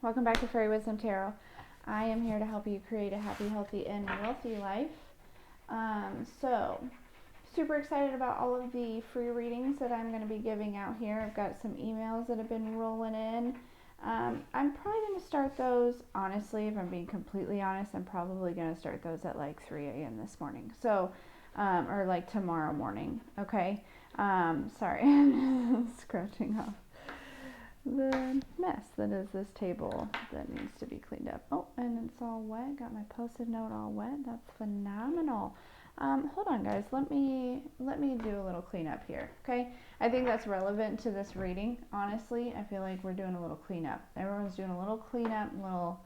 Welcome back to Fairy Wisdom Tarot. I am here to help you create a happy, healthy, and wealthy life. So, super excited about all of the free readings that I'm going to be giving out here. I've got some emails that have been rolling in. I'm probably going to start those, honestly, if I'm being completely honest, I'm probably going to start those at like 3 a.m. this morning. So, or like tomorrow morning, okay? Sorry, I'm scratching off the mess that is this table that needs to be cleaned up. Oh, and it's all wet. Got my post-it note all wet. That's phenomenal. Hold on, guys. Let me do a little cleanup here, okay? I think that's relevant to this reading. Honestly, I feel like we're doing a little cleanup. Everyone's doing a little cleanup, little,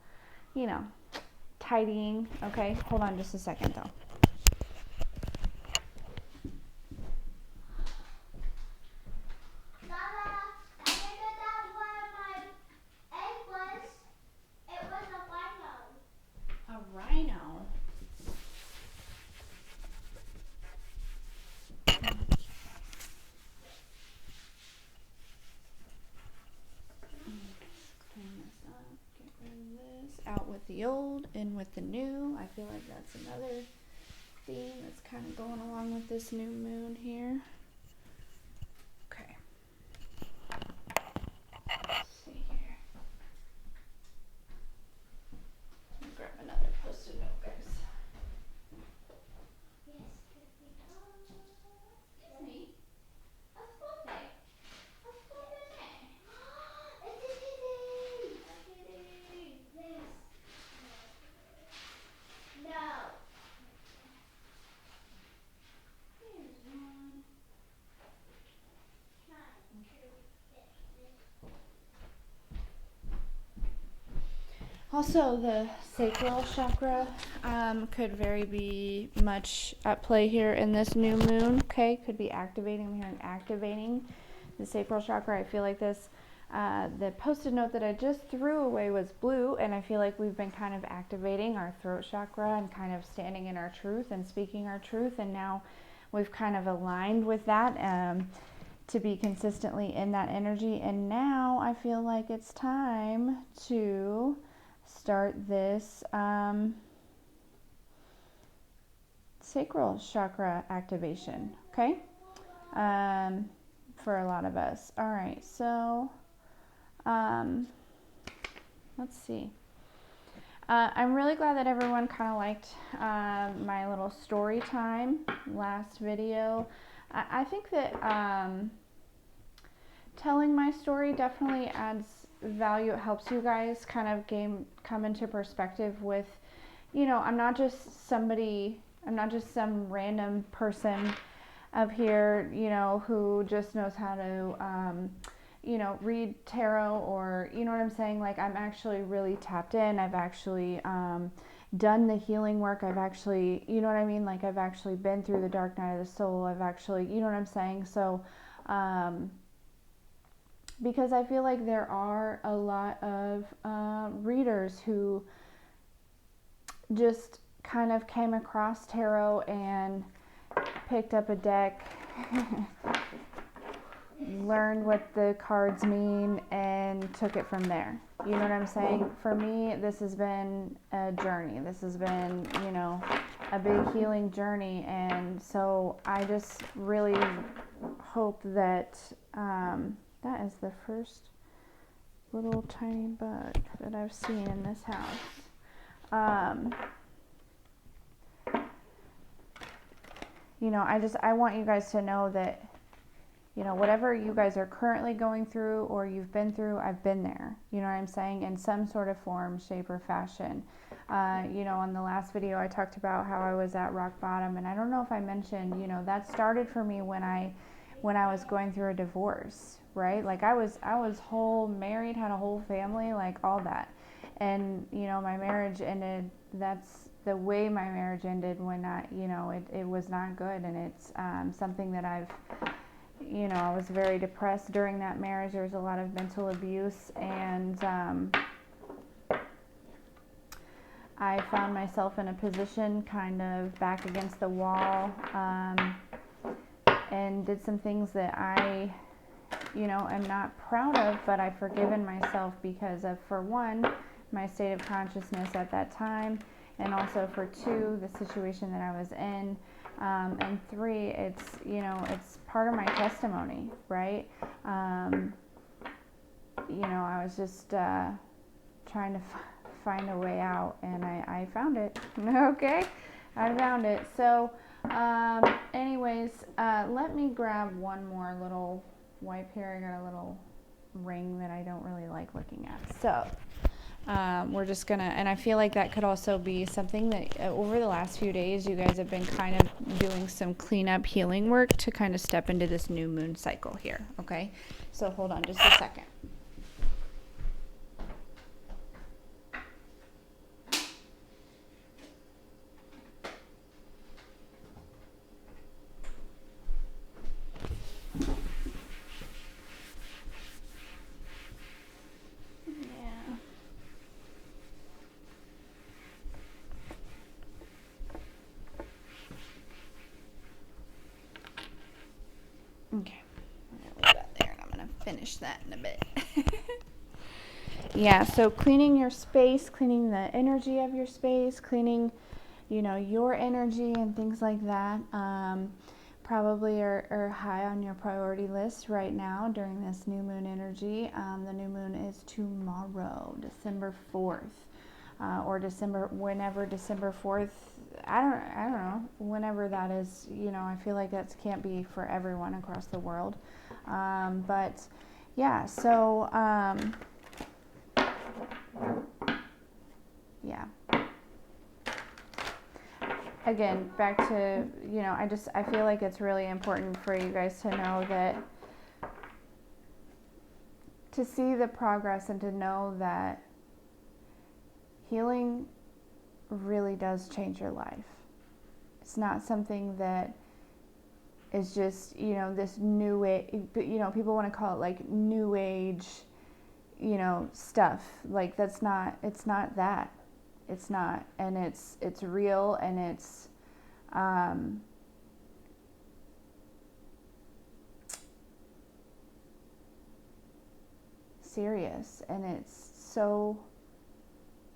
tidying. Okay, hold on just a second though. Out with the old, in with the new. I feel like that's another theme that's kind of going along with this new moon here. Okay. Let's see here. Let me grab another post-it note, guys. Excuse me. What's birthday? What's birthday? It's a kitty! A kitty! Yes. No. Here's one. Also, the sacral chakra could very be much at play here in this new moon. Okay, could be activating. I'm hearing activating the sacral chakra. I feel like this. The post-it note that I just threw away was blue, and I feel like we've been kind of activating our throat chakra and kind of standing in our truth and speaking our truth, and now we've kind of aligned with that to be consistently in that energy. And now I feel like it's time to start this sacral chakra activation, okay? For a lot of us. All right, so let's see. I'm really glad that everyone kind of liked my little story time last video. I think that telling my story definitely adds value. It helps you guys kind of come into perspective with, I'm not just some random person up here, who just knows how to, read tarot, or, you know what I'm saying? Like, I'm actually really tapped in. I've actually done the healing work. I've actually, you know what I mean? Like, I've actually been through the dark night of the soul. I've actually, you know what I'm saying? So, because I feel like there are a lot of readers who just kind of came across tarot and picked up a deck, learned what the cards mean, and took it from there. You know what I'm saying? For me, this has been a journey. This has been, a big healing journey. And so I just really hope that that is the first little tiny bug that I've seen in this house. I want you guys to know that, whatever you guys are currently going through or you've been through, I've been there. You know what I'm saying? In some sort of form, shape, or fashion. On the last video, I talked about how I was at rock bottom, and I don't know if I mentioned, that started for me when I was going through a divorce, right? Like, I was whole, married, had a whole family, like all that. And, my marriage ended. That's the way my marriage ended, when it was not good. And it's something that I was very depressed during that marriage. There was a lot of mental abuse, and I found myself in a position kind of back against the wall, and did some things that I am not proud of, but I've forgiven myself because of, for one, my state of consciousness at that time, and also for two, the situation that I was in, and three, it's part of my testimony, right? I was just trying to find a way out, and I found it. Okay, I found it. So anyways, let me grab one more little wipe here. I got a little ring that I don't really like looking at. So we're just gonna, and I feel like that could also be something that over the last few days you guys have been kind of doing some cleanup healing work to kind of step into this new moon cycle here. Okay, so hold on just a second. Okay, I'm gonna leave that there, and I'm gonna finish that in a bit. Yeah, so cleaning your space, cleaning the energy of your space, cleaning, your energy and things like that, probably are high on your priority list right now during this new moon energy. The new moon is tomorrow, December 4th. Or whenever December 4th, I don't know, whenever that is, I feel like that can't be for everyone across the world. But yeah, so, yeah. Again, back to, I feel like it's really important for you guys to know that, to see the progress and to know that healing really does change your life. It's not something that is just, this new age, people want to call it like new age, stuff. Like it's not that. It's not, and it's real, and it's, serious, and it's so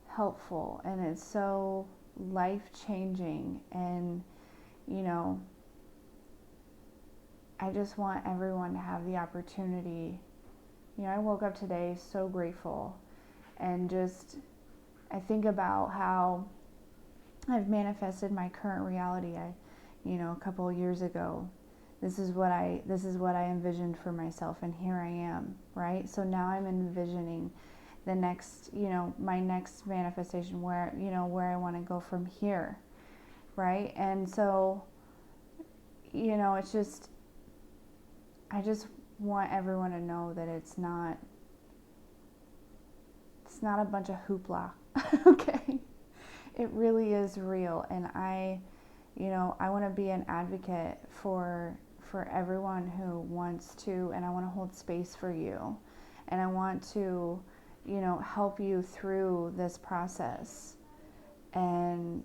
helpful, and it's so life-changing, and I just want everyone to have the opportunity. I woke up today so grateful, and just I think about how I've manifested my current reality. A couple of years ago, this is what I envisioned for myself, and here I am, right? So now I'm envisioning the next, my next manifestation, where I want to go from here, right? And so, it's just, I just want everyone to know that it's not a bunch of hoopla, okay? It really is real, and I want to be an advocate for everyone who wants to, and I want to hold space for you, and I want to, help you through this process and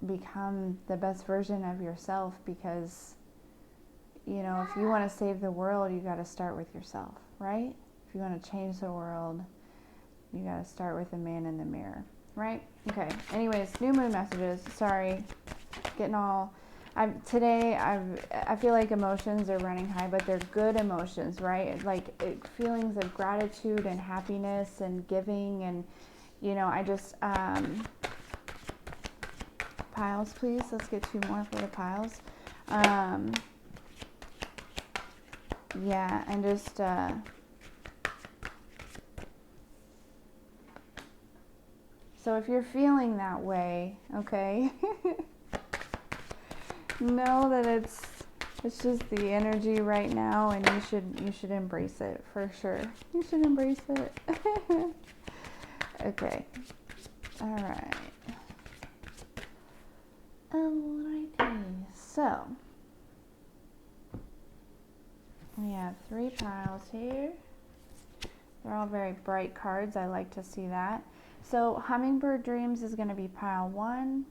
become the best version of yourself, because, if you want to save the world, you got to start with yourself, right? If you want to change the world, you got to start with the man in the mirror, right? Okay, anyways, new moon messages. Sorry, getting all... I feel like emotions are running high, but they're good emotions, right? Like feelings of gratitude and happiness and giving, and I just piles, please. Let's get 2 more for the piles. Yeah, and just so if you're feeling that way, okay. Know that it's just the energy right now, and you should embrace it for sure. You should embrace it. Okay. All right. Alrighty. So we have 3 piles here. They're all very bright cards. I like to see that. So Hummingbird Dreams is going to be pile 1.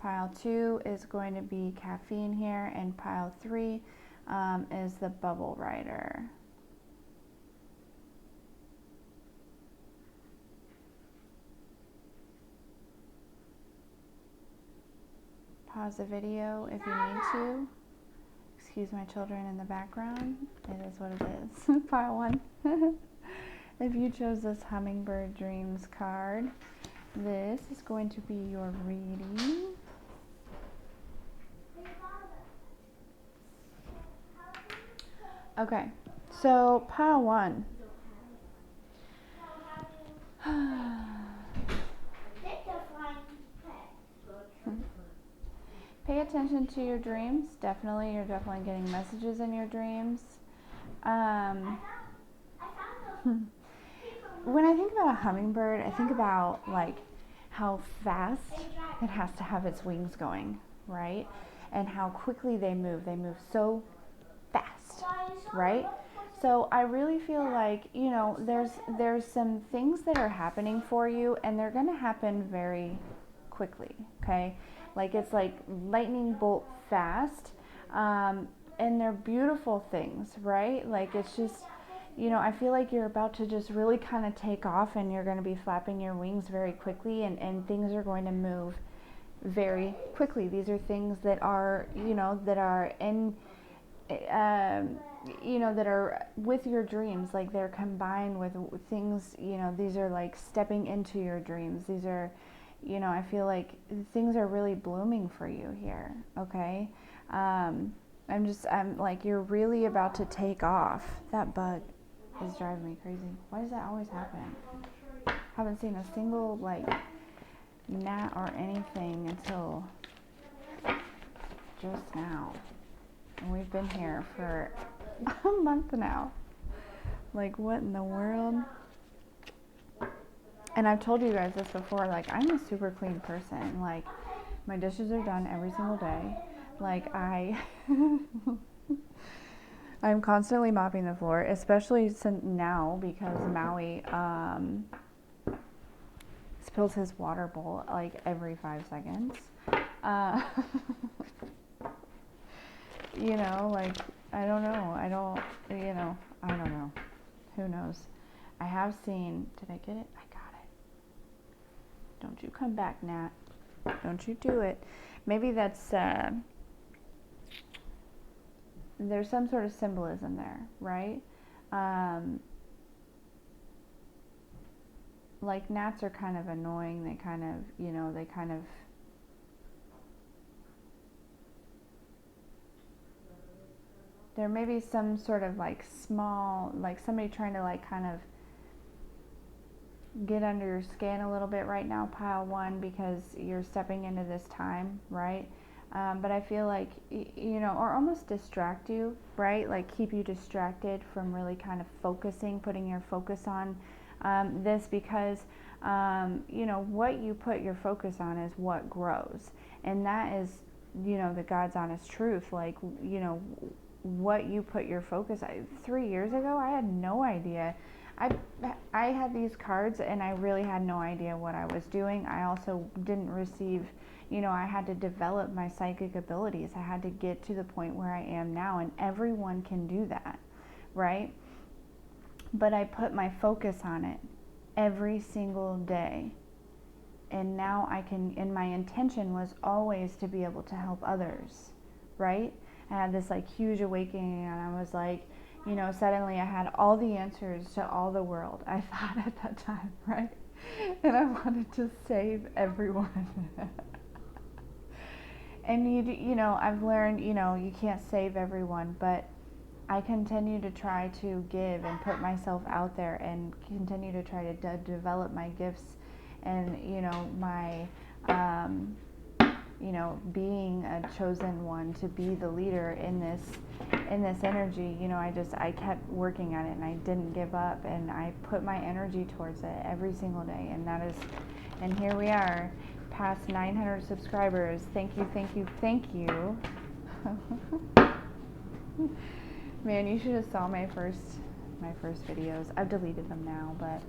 Pile 2 is going to be Caffeine here, and pile 3 is the Bubble Rider. pause the video if you need to. Excuse my children in the background. It is what it is. Pile 1. If you chose this Hummingbird Dreams card, this is going to be your reading. Okay, so pile 1. Pay attention to your dreams. You're definitely getting messages in your dreams. When I think about a hummingbird, I think about like how fast it has to have its wings going, right? And how quickly they move. They move so fast, right? So I really feel like, you know, there's some things that are happening for you, and they're going to happen very quickly, okay? Like it's like lightning bolt fast, and they're beautiful things, right? Like it's just, you know, I feel like you're about to just really kind of take off, and you're going to be flapping your wings very quickly, and things are going to move very quickly. These are things that are, you know, that are in, you know, that are with your dreams. Like they're combined with things, you know, these are like stepping into your dreams. These are, you know, I feel like things are really blooming for you here, okay? I'm like, you're really about to take off. That bug is driving me crazy. Why does that always happen? Haven't seen a single, like, gnat or anything until just now. And we've been here for a month now. Like, what in the world? And I've told you guys this before, like, I'm a super clean person. Like, my dishes are done every single day. Like, I'm constantly mopping the floor, especially since now, because Maui spills his water bowl like every 5 seconds. You know, like, I don't know. I don't know. Who knows? I have seen, did I get it? I got it. Don't you come back, Nat. Don't you do it. Maybe that's, there's some sort of symbolism there, right? Like gnats are kind of annoying. They kind of, you know, there may be some sort of like small, like somebody trying to like kind of get under your skin a little bit right now, pile 1, because you're stepping into this time, right? But I feel like, you know, or almost distract you, right? Like keep you distracted from really kind of focusing, putting your focus on this, because, you know, what you put your focus on is what grows. And that is, you know, the God's honest truth. Like, you know, what you put your focus on. 3 years ago, I had no idea. I had these cards and I really had no idea what I was doing. I also didn't receive, you know, I had to develop my psychic abilities. I had to get to the point where I am now, and everyone can do that, right? But I put my focus on it every single day. And now I can, and my intention was always to be able to help others, right? I had this like huge awakening, and I was like, you know, suddenly I had all the answers to all the world, I thought at that time, right? And I wanted to save everyone. And you know, I've learned, you know, you can't save everyone, but I continue to try to give and put myself out there, and continue to try to develop my gifts, and, you know, my, you know, being a chosen one to be the leader in this energy. You know, I kept working at it, and I didn't give up, and I put my energy towards it every single day, and that is, and here we are, past 900 subscribers. Thank you, thank you, thank you. Man, you should have saw my first videos. I've deleted them now, but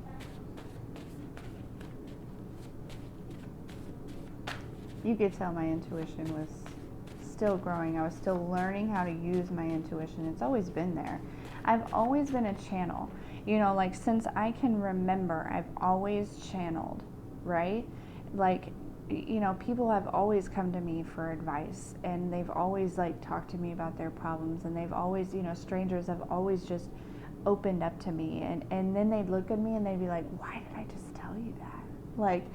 you could tell my intuition was still growing. I was still learning how to use my intuition. It's always been there. I've always been a channel. You know, like since I can remember, I've always channeled, right? Like you know, people have always come to me for advice, and they've always like talked to me about their problems, and they've always, you know, strangers have always just opened up to me, and then they'd look at me and they'd be like, why did I just tell you that? Like,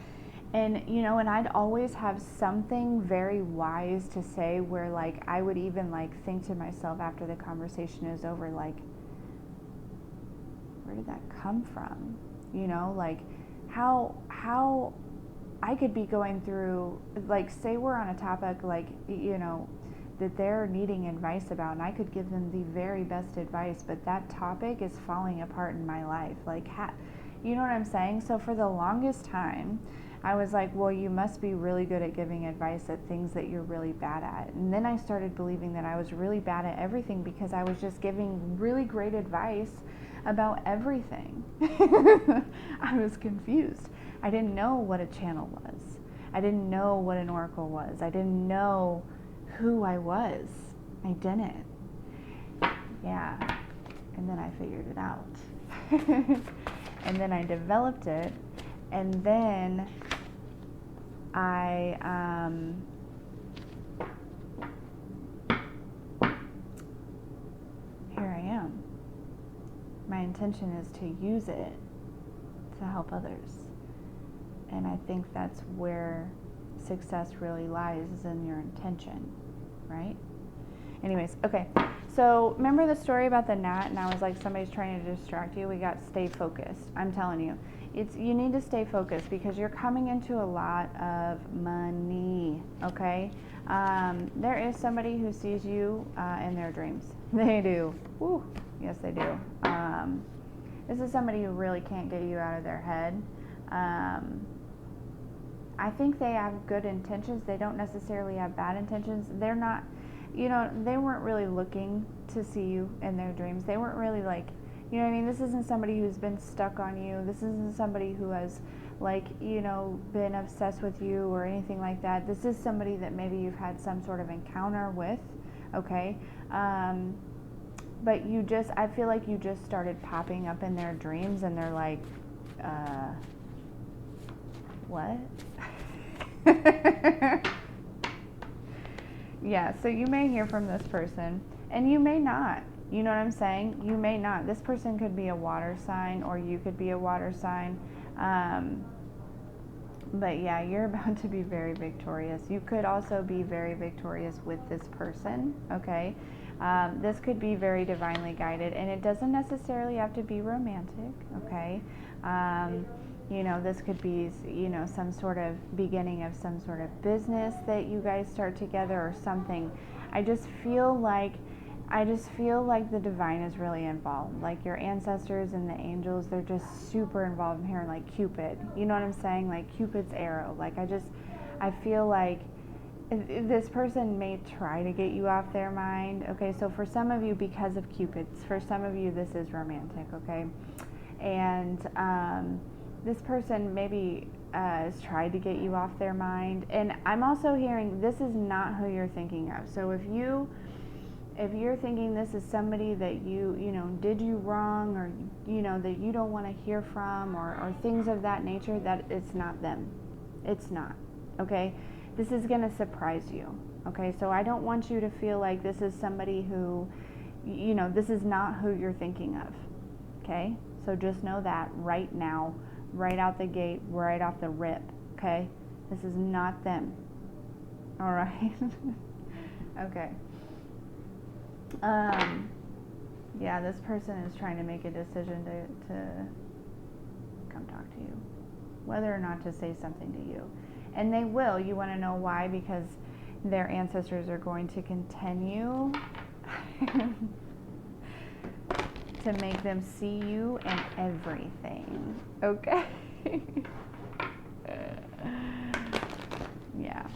and you know, and I'd always have something very wise to say, where like I would even like think to myself after the conversation is over, like, where did that come from? You know, like how I could be going through, like, say we're on a topic, like, you know, that they're needing advice about, and I could give them the very best advice, but that topic is falling apart in my life. Like, you know what I'm saying? So for the longest time, I was like, well, you must be really good at giving advice at things that you're really bad at. And then I started believing that I was really bad at everything, because I was just giving really great advice about everything. I was confused. I didn't know what a channel was. I didn't know what an oracle was. I didn't know who I was. I didn't. Yeah. And then I figured it out. And then I developed it. And then I here I am. My intention is to use it to help others. And I think that's where success really lies, is in your intention, right? Anyways, okay. So remember the story about the gnat, and I was like, somebody's trying to distract you? We got to stay focused. I'm telling you, you need to stay focused, because you're coming into a lot of money, okay? There is somebody who sees you in their dreams. They do. Woo. Yes, they do. This is somebody who really can't get you out of their head. I think they have good intentions. They don't necessarily have bad intentions. They're not, you know, they weren't really looking to see you in their dreams. They weren't really like, you know what I mean? This isn't somebody who's been stuck on you. This isn't somebody who has, like, you know, been obsessed with you or anything like that. This is somebody that maybe you've had some sort of encounter with, okay? But I feel like you just started popping up in their dreams, and they're like, what? Yeah, so you may hear from this person, and you may not. You know what I'm saying? You may not. This person could be a water sign, or you could be a water sign. But yeah, you're about to be very victorious. You could also be very victorious with this person, okay? This could be very divinely guided, and it doesn't necessarily have to be romantic, okay? You know, this could be, you know, some sort of beginning of some sort of business that you guys start together or something. I just feel like the divine is really involved. Like your ancestors and the angels, they're just super involved in here, like Cupid. You know what I'm saying? Like Cupid's arrow. Like I feel like this person may try to get you off their mind. Okay, so for some of you, because of Cupid, for some of you, this is romantic, okay? And this person maybe has tried to get you off their mind. And I'm also hearing this is not who you're thinking of. So if you're thinking this is somebody that you know, did you wrong, or, you know, that you don't want to hear from, or things of that nature, that it's not them. It's not, okay? This is going to surprise you, okay? So I don't want you to feel like this is somebody who, you know, this is not who you're thinking of, okay? So just know that right now, right out the gate, right off the rip, okay? This is not them, all right? Okay. Yeah, this person is trying to make a decision to come talk to you, whether or not to say something to you. And they will. You want to know why? Because their ancestors are going to continue to make them see you and everything. Okay? Yeah.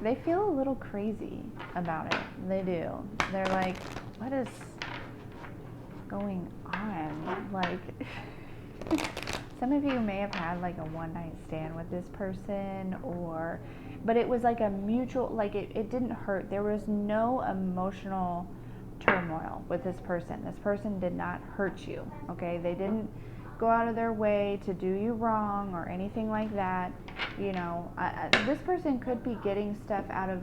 They feel a little crazy about it. They do. They're like, what is going on? Like, some of you may have had like a one-night stand with this person, but it was like a mutual, like it didn't hurt. There was no emotional turmoil with this person. This person did not hurt you, okay? They didn't go out of their way to do you wrong or anything like that. This person could be getting stuff out of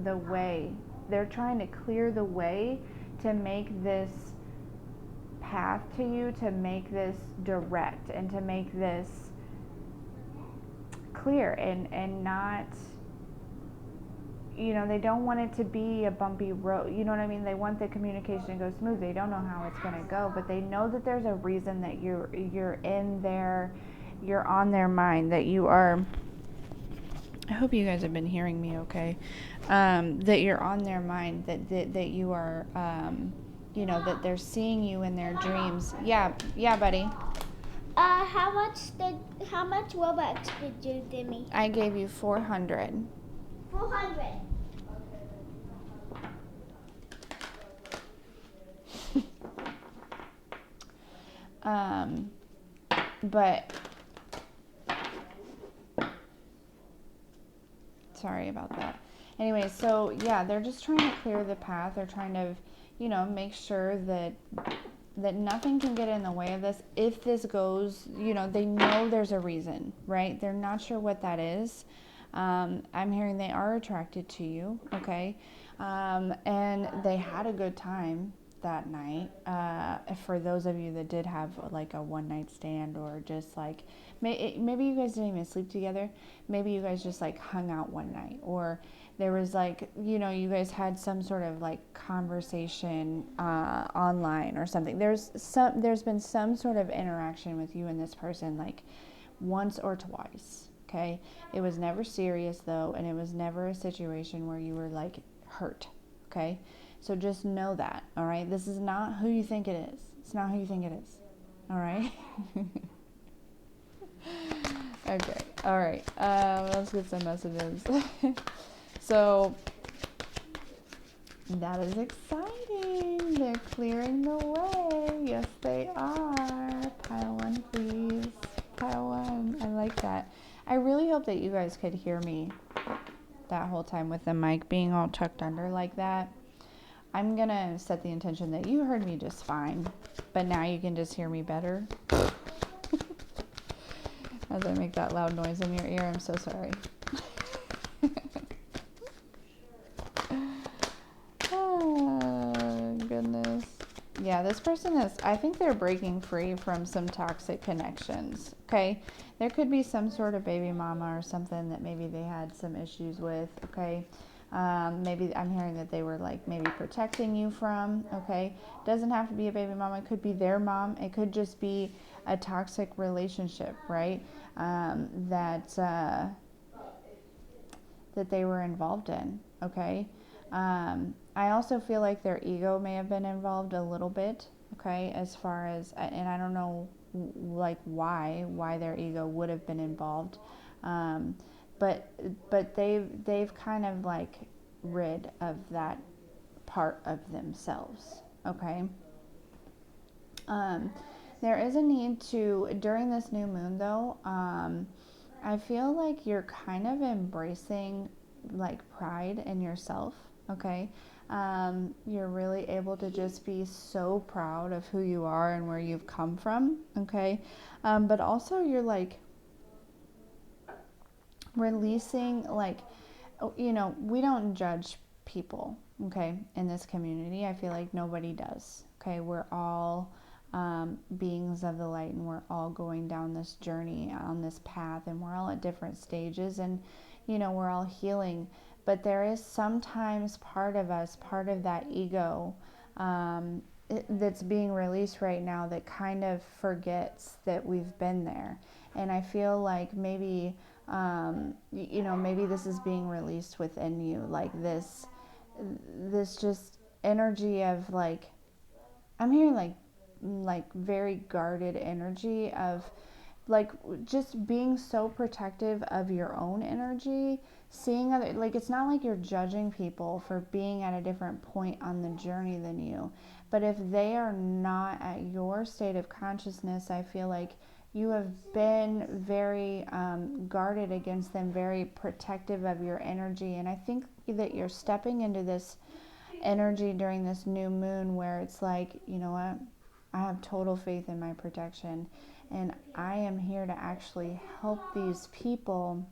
the way. They're trying to clear the way to make this path to you, to make this direct, and to make this clear, and not, they don't want it to be a bumpy road. You know what I mean? They want the communication to go smooth. They don't know how it's going to go, but they know that there's a reason that you're in there, you're on their mind, that you are. I hope you guys have been hearing me okay. That you're on their mind, that you are, that they're seeing you in their dreams. Yeah, buddy. How much Robux did you give me? I gave you 400. 400. But sorry about that. Anyway, so yeah, they're just trying to clear the path. They're trying to, make sure that nothing can get in the way of this. If this goes, they know there's a reason, right? They're not sure what that is. I'm hearing they are attracted to you, okay? And they had a good time that night. For those of you that did have like a one night stand, or just like, maybe you guys didn't even sleep together. Maybe you guys just like hung out one night, or there was like, you guys had some sort of like conversation online or something. There's been some sort of interaction with you and this person, like once or twice. Okay, it was never serious though, and it was never a situation where you were like hurt. Okay, so just know that. All right, this is not who you think it is. It's not who you think it is. All right. Okay. All right. Let's get some messages. So that is exciting. They're clearing the way. Yes, they are. Pile one, please. Pile one. I like that. I really hope that you guys could hear me that whole time with the mic being all tucked under like that. I'm going to set the intention that you heard me just fine, but now you can just hear me better. As I make that loud noise in your ear, I'm so sorry. Oh, goodness. Yeah, this person I think they're breaking free from some toxic connections, okay? There could be some sort of baby mama or something that maybe they had some issues with, okay? Maybe I'm hearing that they were like maybe protecting you from, okay? Doesn't have to be a baby mama. It could be their mom. It could just be a toxic relationship, right? That they were involved in, okay? I also feel like their ego may have been involved a little bit, okay, as far as, and I don't know like why their ego would have been involved, but they've kind of like rid of that part of themselves, okay. There is a need to, during this new moon though, I feel like you're kind of embracing like pride in yourself, okay? You're really able to just be so proud of who you are and where you've come from, okay? But also you're like releasing, like, we don't judge people, okay, in this community. I feel like nobody does, okay? We're all beings of the light, and we're all going down this journey on this path, and we're all at different stages, and we're all healing. But there is sometimes part of us, part of that ego that's being released right now, that kind of forgets that we've been there. And I feel like maybe maybe this is being released within you, like this just energy of like, I'm hearing like very guarded energy of like just being so protective of your own energy, seeing other, like, it's not like you're judging people for being at a different point on the journey than you, but if they are not at your state of consciousness, I feel like you have been very guarded against them, very protective of your energy. And I think that you're stepping into this energy during this new moon where it's like, you know what, I have total faith in my protection, and I am here to actually help these people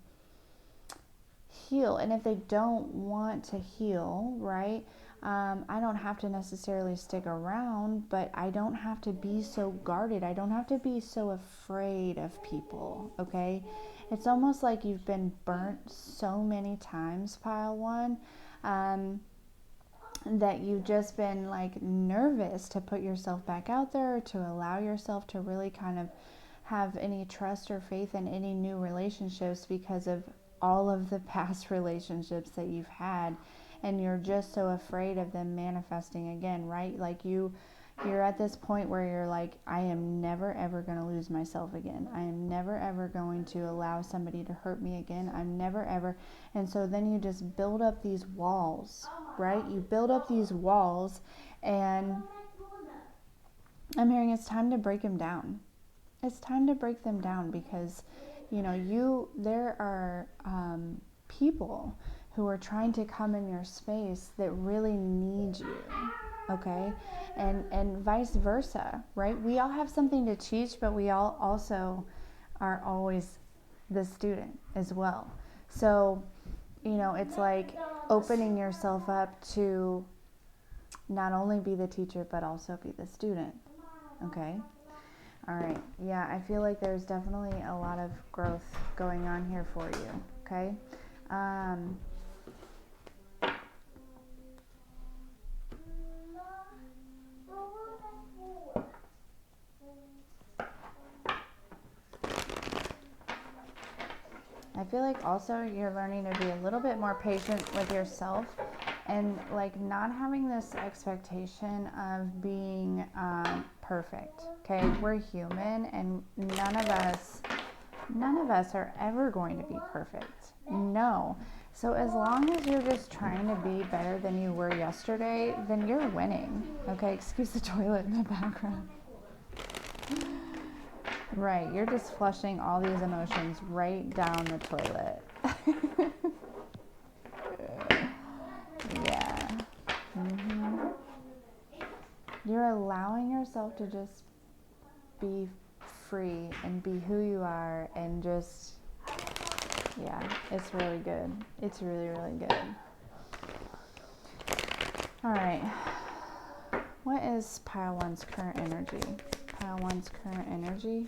heal. And if they don't want to heal, right, I don't have to necessarily stick around, but I don't have to be so guarded. I don't have to be so afraid of people, okay? It's almost like you've been burnt so many times, pile one, that you've just been like nervous to put yourself back out there, or to allow yourself to really kind of have any trust or faith in any new relationships because of all of the past relationships that you've had, and you're just so afraid of them manifesting again, right? Like you're at this point where you're like, I am never ever going to lose myself again. I am never ever going to allow somebody to hurt me again. I'm never ever. And so then you just build up these walls, right? You build up these walls, and I'm hearing it's time to break them down. It's time to break them down, because there are people who are trying to come in your space that really need you, okay? And vice versa, right? We all have something to teach, but we all also are always the student as well. So, it's like opening yourself up to not only be the teacher, but also be the student, okay? All right, yeah, I feel like there's definitely a lot of growth going on here for you, okay? I feel like also you're learning to be a little bit more patient with yourself, and like not having this expectation of being perfect, okay? We're human, and none of us are ever going to be perfect. No. So as long as you're just trying to be better than you were yesterday, then you're winning. Okay, excuse the toilet in the background. Right, you're just flushing all these emotions right down the toilet. Yeah. You're allowing yourself to just be free and be who you are, and just, yeah, it's really good. It's really, really good. All right. What is pile one's current energy? Pile one's current energy.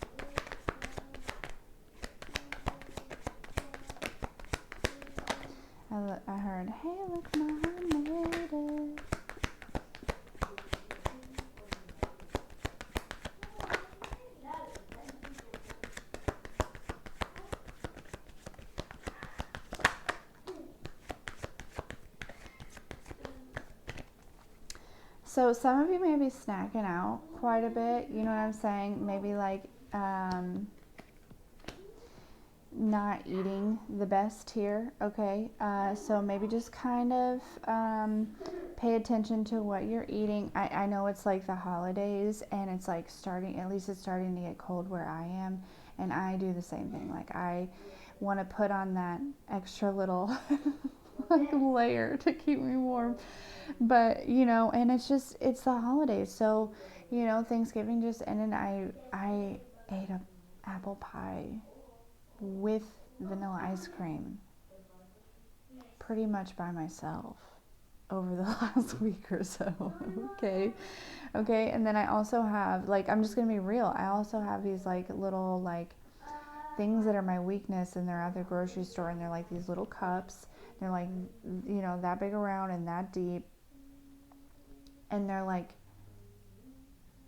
I heard, hey, look, my made it. So some of you may be snacking out quite a bit, you know what I'm saying? Maybe like not eating the best here, okay? So maybe just kind of pay attention to what you're eating. I know it's like the holidays, and it's like at least it's starting to get cold where I am, and I do the same thing. Like I want to put on that extra little like layer to keep me warm. But, and it's the holidays. So, Thanksgiving just ended. I ate an apple pie with vanilla ice cream pretty much by myself over the last week or so. Okay. And then I also have, like, I'm just going to be real. I also have these like little like things that are my weakness, and they're at the grocery store, and they're like these little cups. They're like, that big around and that deep. And they're like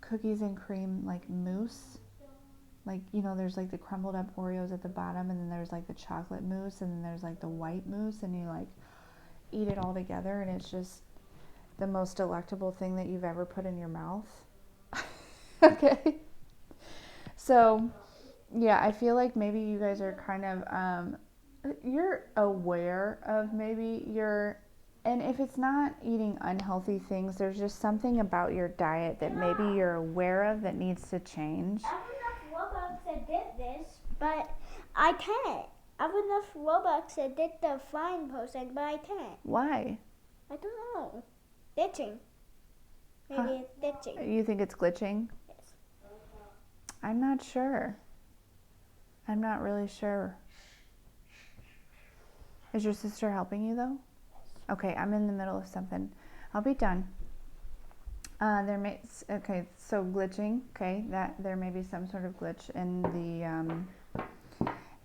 cookies and cream, like mousse. Like, there's like the crumbled up Oreos at the bottom, and then there's like the chocolate mousse, and then there's like the white mousse, and you like eat it all together, and it's just the most delectable thing that you've ever put in your mouth. Okay. So, yeah, I feel like maybe you guys are kind of, you're aware of maybe and if it's not eating unhealthy things, there's just something about your diet that maybe you're aware of that needs to change. I have enough Robux that did this, but I can't. I have enough Robux that did the flying posting, but I can't. Why? I don't know. Glitching. Maybe it's glitching. You think it's glitching? Yes. I'm not sure. I'm not really sure. Is your sister helping you though? Okay, I'm in the middle of something. I'll be done. Okay, so glitching. Okay, that there may be some sort of glitch in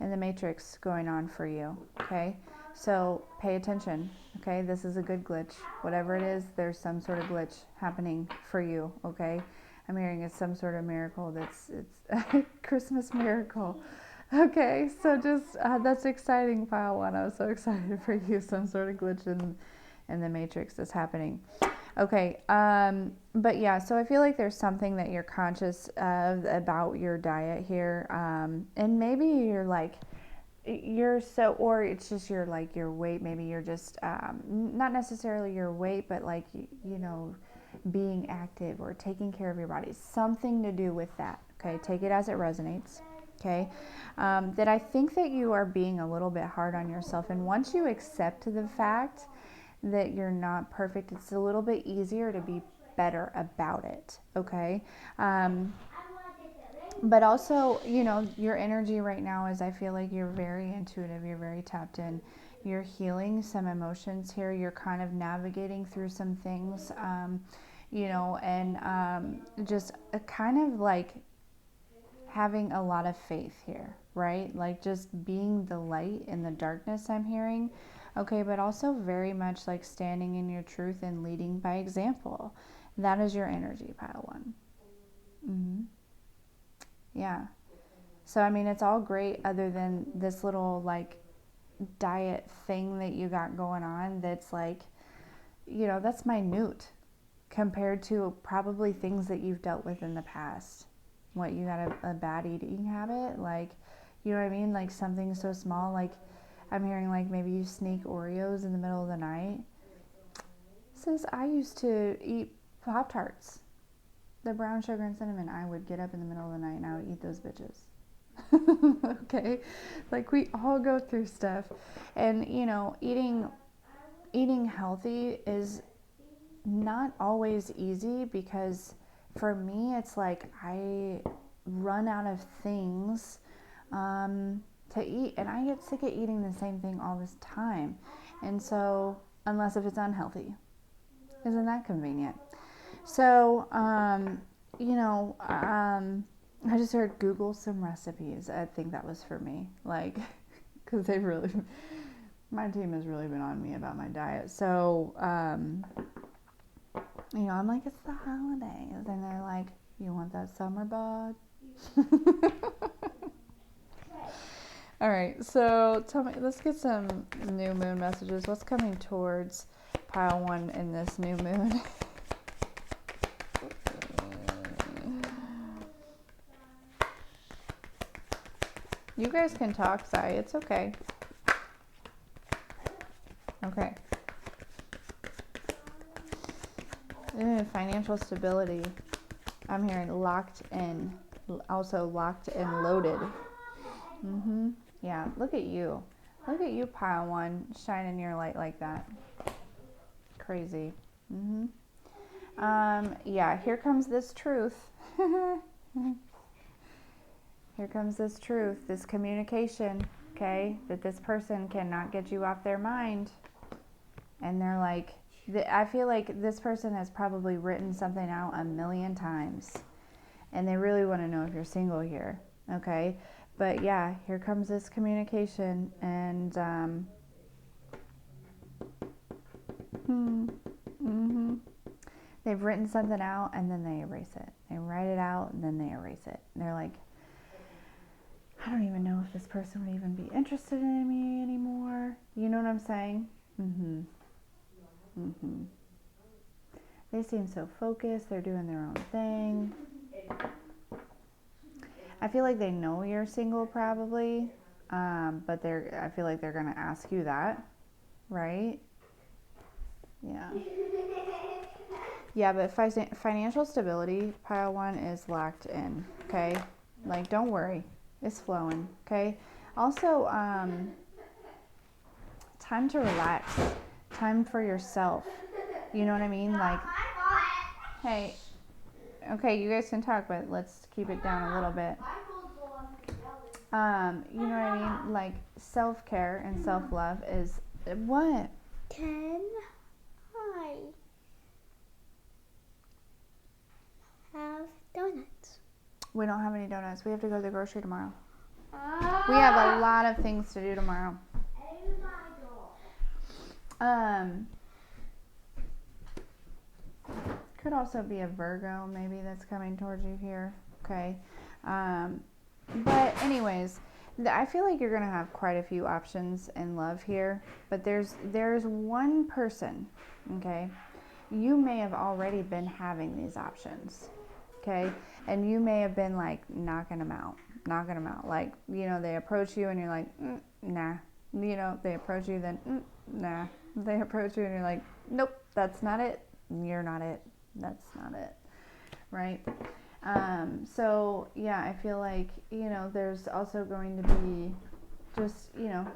the matrix going on for you. Okay, so pay attention. Okay, this is a good glitch. Whatever it is, there's some sort of glitch happening for you. Okay, I'm hearing it's some sort of miracle. It's a Christmas miracle. Okay, so just that's exciting, pile one. I was so excited for you. Some sort of glitch in the matrix is happening. Okay, but yeah, so I feel like there's something that you're conscious of about your diet here, and maybe you're like, or it's just your like your weight. Maybe you're just not necessarily your weight, but like you know, being active or taking care of your body. Something to do with that. Okay, take it as it resonates. Okay, that I think that you are being a little bit hard on yourself, and once you accept the fact that you're not perfect, it's a little bit easier to be better about it. Okay, but also, you know, your energy right now is, I feel like you're very intuitive, you're very tapped in, you're healing some emotions here, you're kind of navigating through some things, you know, and just a kind of like having a lot of faith here, right? Like just being the light in the darkness, I'm hearing. Okay, but also very much like standing in your truth and leading by example. That is your energy, pile one. Mm-hmm. Yeah. So, I mean, it's all great other than this little like diet thing that you got going on that's like, you know, that's minute compared to probably things that you've dealt with in the past. What, you got a bad eating habit? Like, you know what I mean? Like something so small, like I'm hearing like maybe you sneak Oreos in the middle of the night. Says I used to eat Pop-Tarts. The brown sugar and cinnamon, I would get up in the middle of the night and I would eat those bitches. Okay, like we all go through stuff, and you know, eating healthy is not always easy, because for me it's like I run out of things to eat, and I get sick of eating the same thing all this time, and so unless if it's unhealthy, isn't that convenient? So you know, I just heard Google some recipes. I think that was for me, like, because my team has really been on me about my diet. So, you know, I'm like, it's the holidays, and they're like, you want that summer bod? All right, so tell me, let's get some new moon messages. What's coming towards pile one in this new moon? You guys can talk, Sai. It's okay. Okay. Financial stability. I'm hearing locked in. Also locked and loaded. Mm-hmm. Yeah, look at you. Look at you, pile one, shining your light like that. Crazy. Mm-hmm. Yeah, here comes this truth. Here comes this truth, this communication, okay, that this person cannot get you off their mind. And they're like, I feel like this person has probably written something out a million times, and they really want to know if you're single here, okay? But yeah, here comes this communication, and they've written something out, and then they erase it. They write it out, and then they erase it. And they're like, I don't even know if this person would even be interested in me anymore. You know what I'm saying? They seem so focused. They're doing their own thing. I feel like they know you're single probably, but I feel like they're gonna ask you that, right? Yeah. Yeah, but financial stability, pile one, is locked in, okay? Like, don't worry. It's flowing, okay? Also, time to relax. Time for yourself. You know what I mean? Like, hey, Okay, you guys can talk, but let's keep it down a little bit. You know what I mean? Like self-care and self-love is what? Can I have donuts? We don't have any donuts. We have to go to the grocery tomorrow. We have a lot of things to do tomorrow. Could also be a Virgo maybe that's coming towards you here. Okay. But anyways, I feel like you're going to have quite a few options in love here, but there's one person, okay? You may have already been having these options, okay? And you may have been like knocking them out. Like, you know, they approach you and you're like, nah. You know, they approach you, then, nah. They approach you and you're like, nope, that's not it. You're not it. That's not it, right? So yeah, I feel like, you know, there's also going to be just, you know,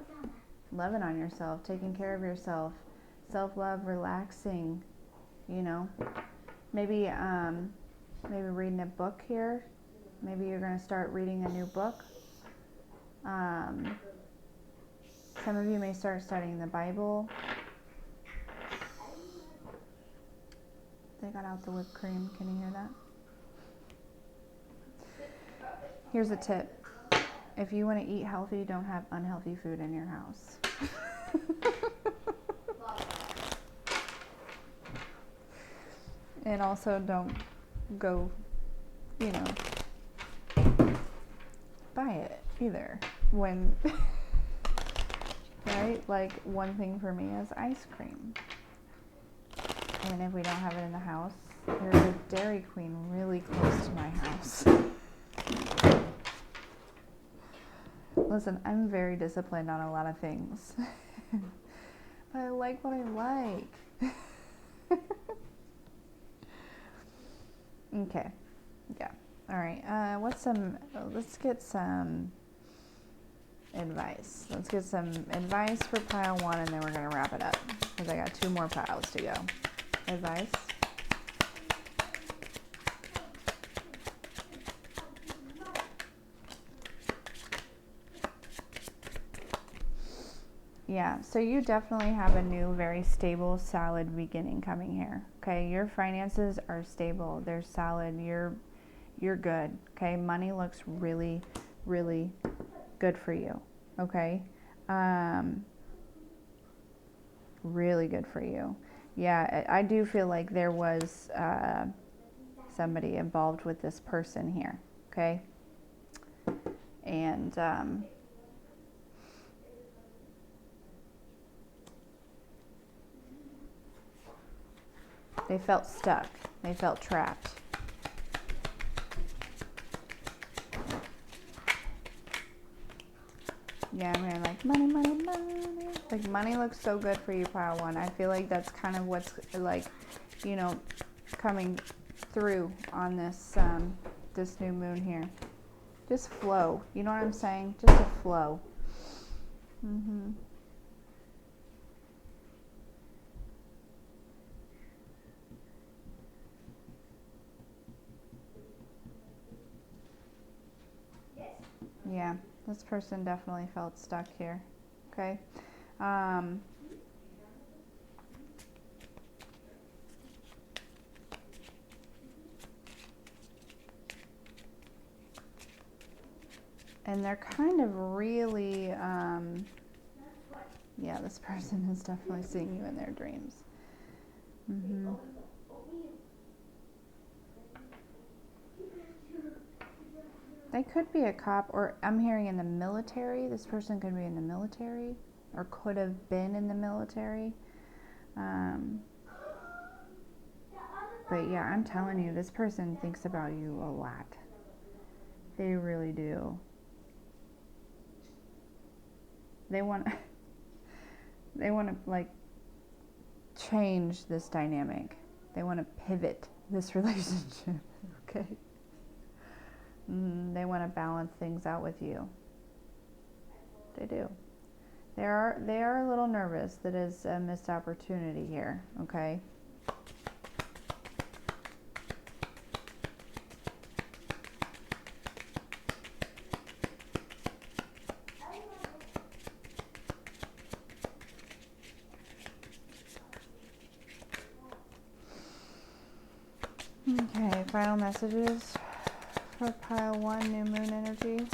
loving on yourself, taking care of yourself, self-love, relaxing, you know, maybe reading a book here. Maybe you're going to start reading a new book. Some of you may start studying the Bible. They got out the whipped cream. Can you hear that? Here's a tip. If you want to eat healthy, don't have unhealthy food in your house. And also don't go, you know, buy it either. When, right? Like, one thing for me is ice cream. And if we don't have it in the house, there's a Dairy Queen really close to my house. Listen, I'm very disciplined on a lot of things. But I like what I like. Okay. Yeah. All right. Let's get some advice. Let's get some advice for pile 1, and then we're going to wrap it up because I got 2 more piles to go. Advice. Yeah, so you definitely have a new, very stable, solid beginning coming here. Okay, your finances are stable. They're solid. You're good. Okay, money looks really, really good for you. Okay, really good for you. Yeah, I do feel like there was somebody involved with this person here. Okay, and they felt stuck. They felt trapped. Yeah, I'm hearing like money, money, money. Like money looks so good for you, pile 1. I feel like that's kind of what's like, you know, coming through on this this new moon here. Just flow. You know what I'm saying? Just a flow. Yeah, this person definitely felt stuck here. Okay. And they're kind of really, yeah, this person is definitely seeing you in their dreams. They could be a cop, or I'm hearing in the military. This person could be in the military, or could have been in the military. But yeah, I'm telling you, this person thinks about you a lot. They really do. They want to like change this dynamic. They want to pivot this relationship. Okay. They want to balance things out with you. They do. They are a little nervous that is a missed opportunity here. Okay. Okay, final messages for pile 1, new moon energy.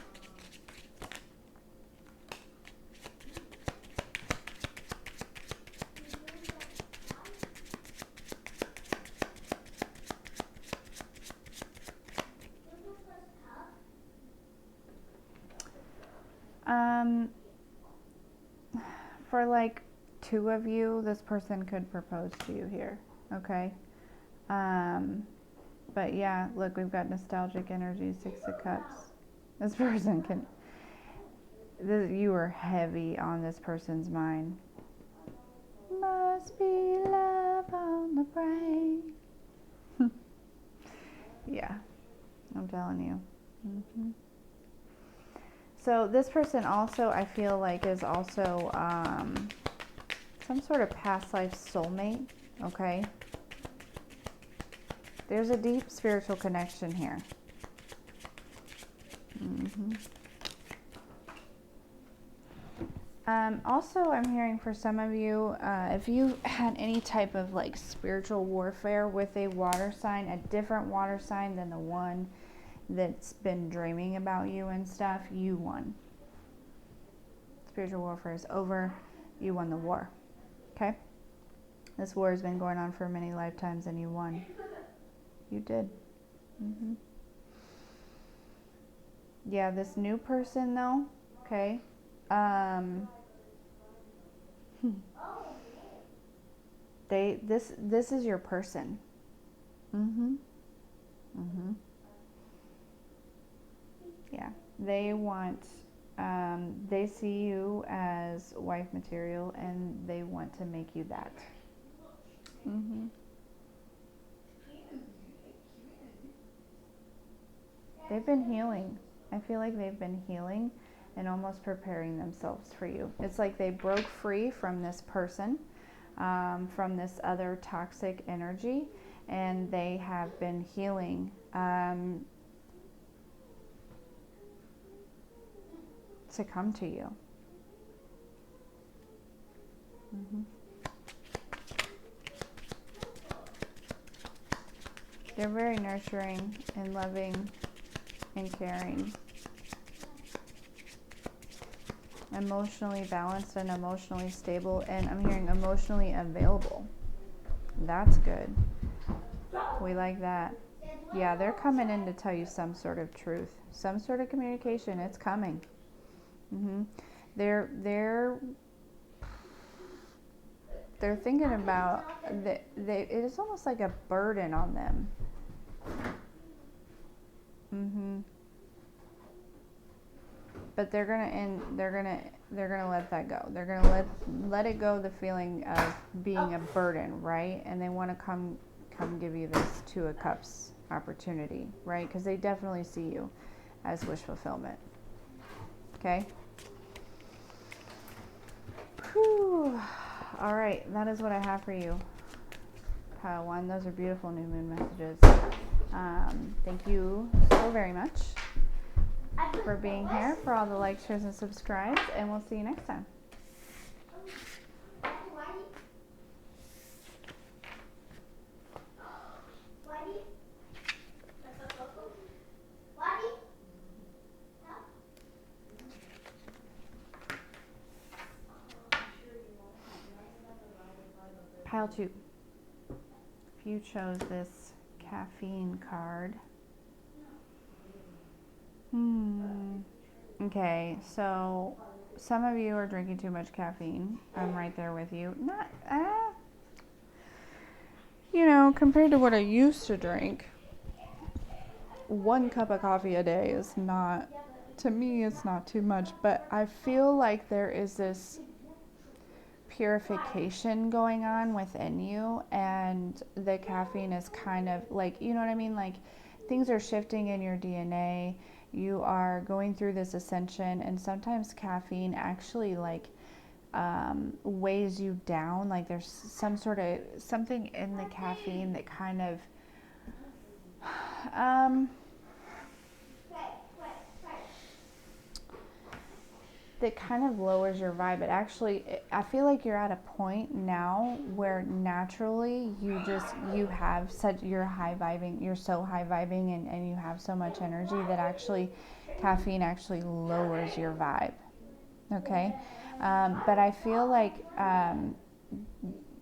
For like 2 of you, this person could propose to you here, okay? But yeah, look, we've got nostalgic energy, 6 of Cups. This person can, you are heavy on this person's mind. Must be love on the brain. Yeah, I'm telling you. So this person also, I feel like, is also some sort of past life soulmate, okay? There's a deep spiritual connection here. Also, I'm hearing for some of you, if you had any type of like spiritual warfare with a water sign, a different water sign than the one that's been dreaming about you and stuff, you won. Spiritual warfare is over. You won the war. Okay? This war has been going on for many lifetimes and you won. You did. Yeah, this new person though, okay? This is your person. Yeah, they want, they see you as wife material and they want to make you that. They've been healing. I feel like they've been healing and almost preparing themselves for you. It's like they broke free from this person, from this other toxic energy, and they have been healing. To come to you. They're very nurturing and loving and caring. Emotionally balanced and emotionally stable, and I'm hearing emotionally available. That's good. We like that. Yeah, they're coming in to tell you some sort of truth, some sort of communication. It's coming. They're thinking about that. It is almost like a burden on them. But they're gonna let that go. They're gonna let it go. The feeling of being a burden, right? And they want to come give you this 2 of Cups opportunity, right? Because they definitely see you as wish fulfillment. Okay. Whew. All right, that is what I have for you, pile 1. Those are beautiful new moon messages. Thank you so very much for being here, for all the likes, shares, and subscribes, and we'll see you next time. Pile 2. If you chose this caffeine card. Okay, so some of you are drinking too much caffeine. I'm right there with you. Not, compared to what I used to drink, 1 cup of coffee a day is not, to me, it's not too much. But I feel like there is this purification going on within you, and the caffeine is kind of like, you know what I mean? Like, things are shifting in your DNA. You are going through this ascension, and sometimes caffeine actually like weighs you down. Like there's some sort of something in the caffeine that kind of that kind of lowers your vibe. It actually, I feel like you're at a point now where naturally you have such, you're high vibing, you're so high vibing, and you have so much energy that actually caffeine actually lowers your vibe. Okay. But I feel like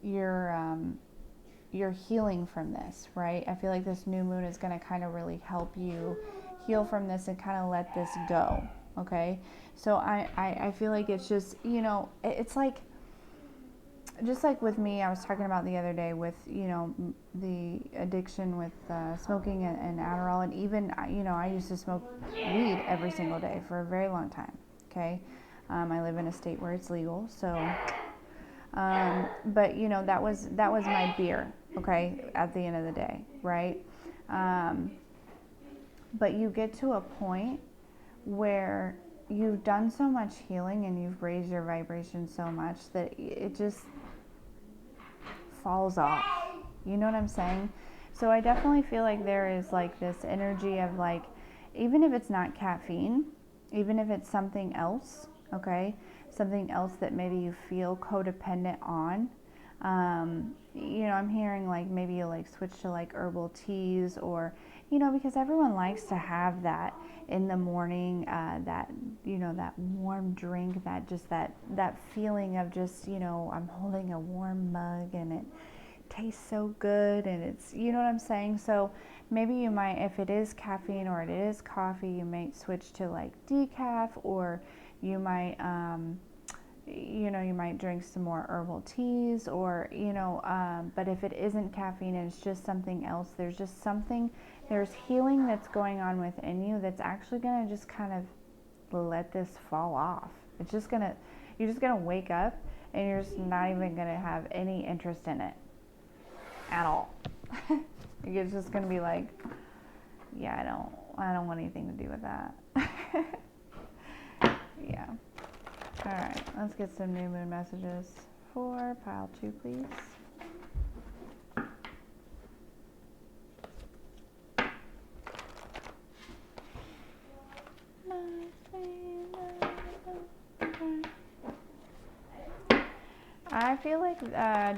you're healing from this, right? I feel like this new moon is going to kind of really help you heal from this and kind of let this go. Okay. So I feel like it's just, it's like, just like with me, I was talking about the other day with, the addiction with smoking and Adderall. And even, I used to smoke weed every single day for a very long time. Okay. I live in a state where it's legal. So, but that was my beer. Okay. At the end of the day. Right. But you get to a point where you've done so much healing and you've raised your vibration so much that it just falls off. You know what I'm saying? So I definitely feel like there is like this energy of like, even if it's not caffeine, even if it's something else, okay, something else that maybe you feel codependent on, I'm hearing like maybe you like switch to like herbal teas, or because everyone likes to have that in the morning, that that warm drink, that just that feeling of just I'm holding a warm mug and it tastes so good, and it's what I'm saying. So maybe you might, if it is caffeine or it is coffee, you might switch to like decaf, or you might you might drink some more herbal teas, or but if it isn't caffeine and it's just something else, there's healing that's going on within you that's actually going to just kind of let this fall off. You're just going to wake up and you're just not even going to have any interest in it at all. It's just going to be like, yeah, I don't want anything to do with that. Yeah. All right, let's get some new moon messages for pile 2, please. I feel like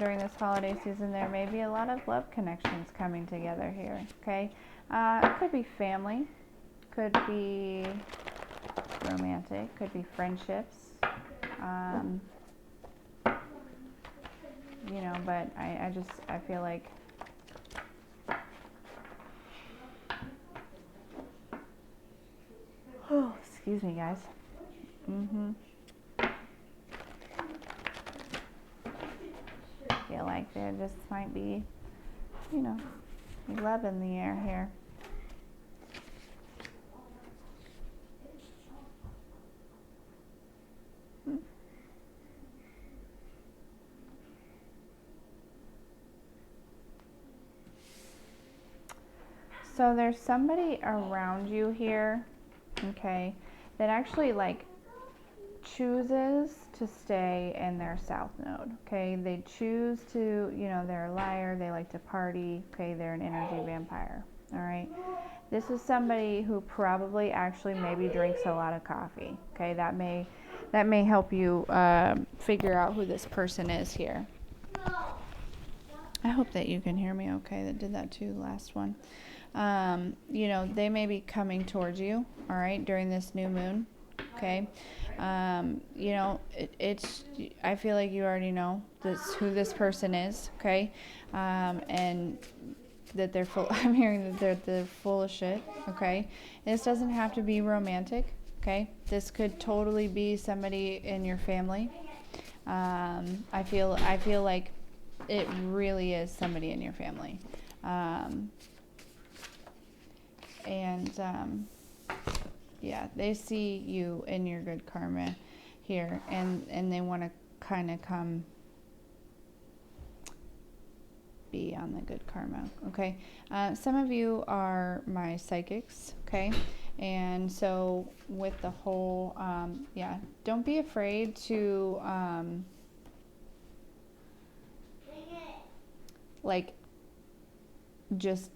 during this holiday season there may be a lot of love connections coming together here, okay? It could be family, could be romantic, could be friendships, but I feel like oh, excuse me, guys. Feel like there just might be, love in the air here. So there's somebody around you here, okay, that actually like chooses to stay in their south node, okay? They choose to, they're a liar, they like to party, okay? They're an energy vampire, all right? This is somebody who probably actually maybe drinks a lot of coffee, okay? That may help you figure out who this person is here. I hope that you can hear me okay. That did that too, last one. They may be coming towards you, all right, during this new moon, okay? It's I feel like you already know who this person is, okay? And that they're full. I'm hearing that they're full of shit, okay? This doesn't have to be romantic, okay? This could totally be somebody in your family. I feel like it really is somebody in your family. Yeah, they see you in your good karma here, and they want to kind of come be on the good karma, okay? Some of you are my psychics, okay? And so with the whole, don't be afraid to, just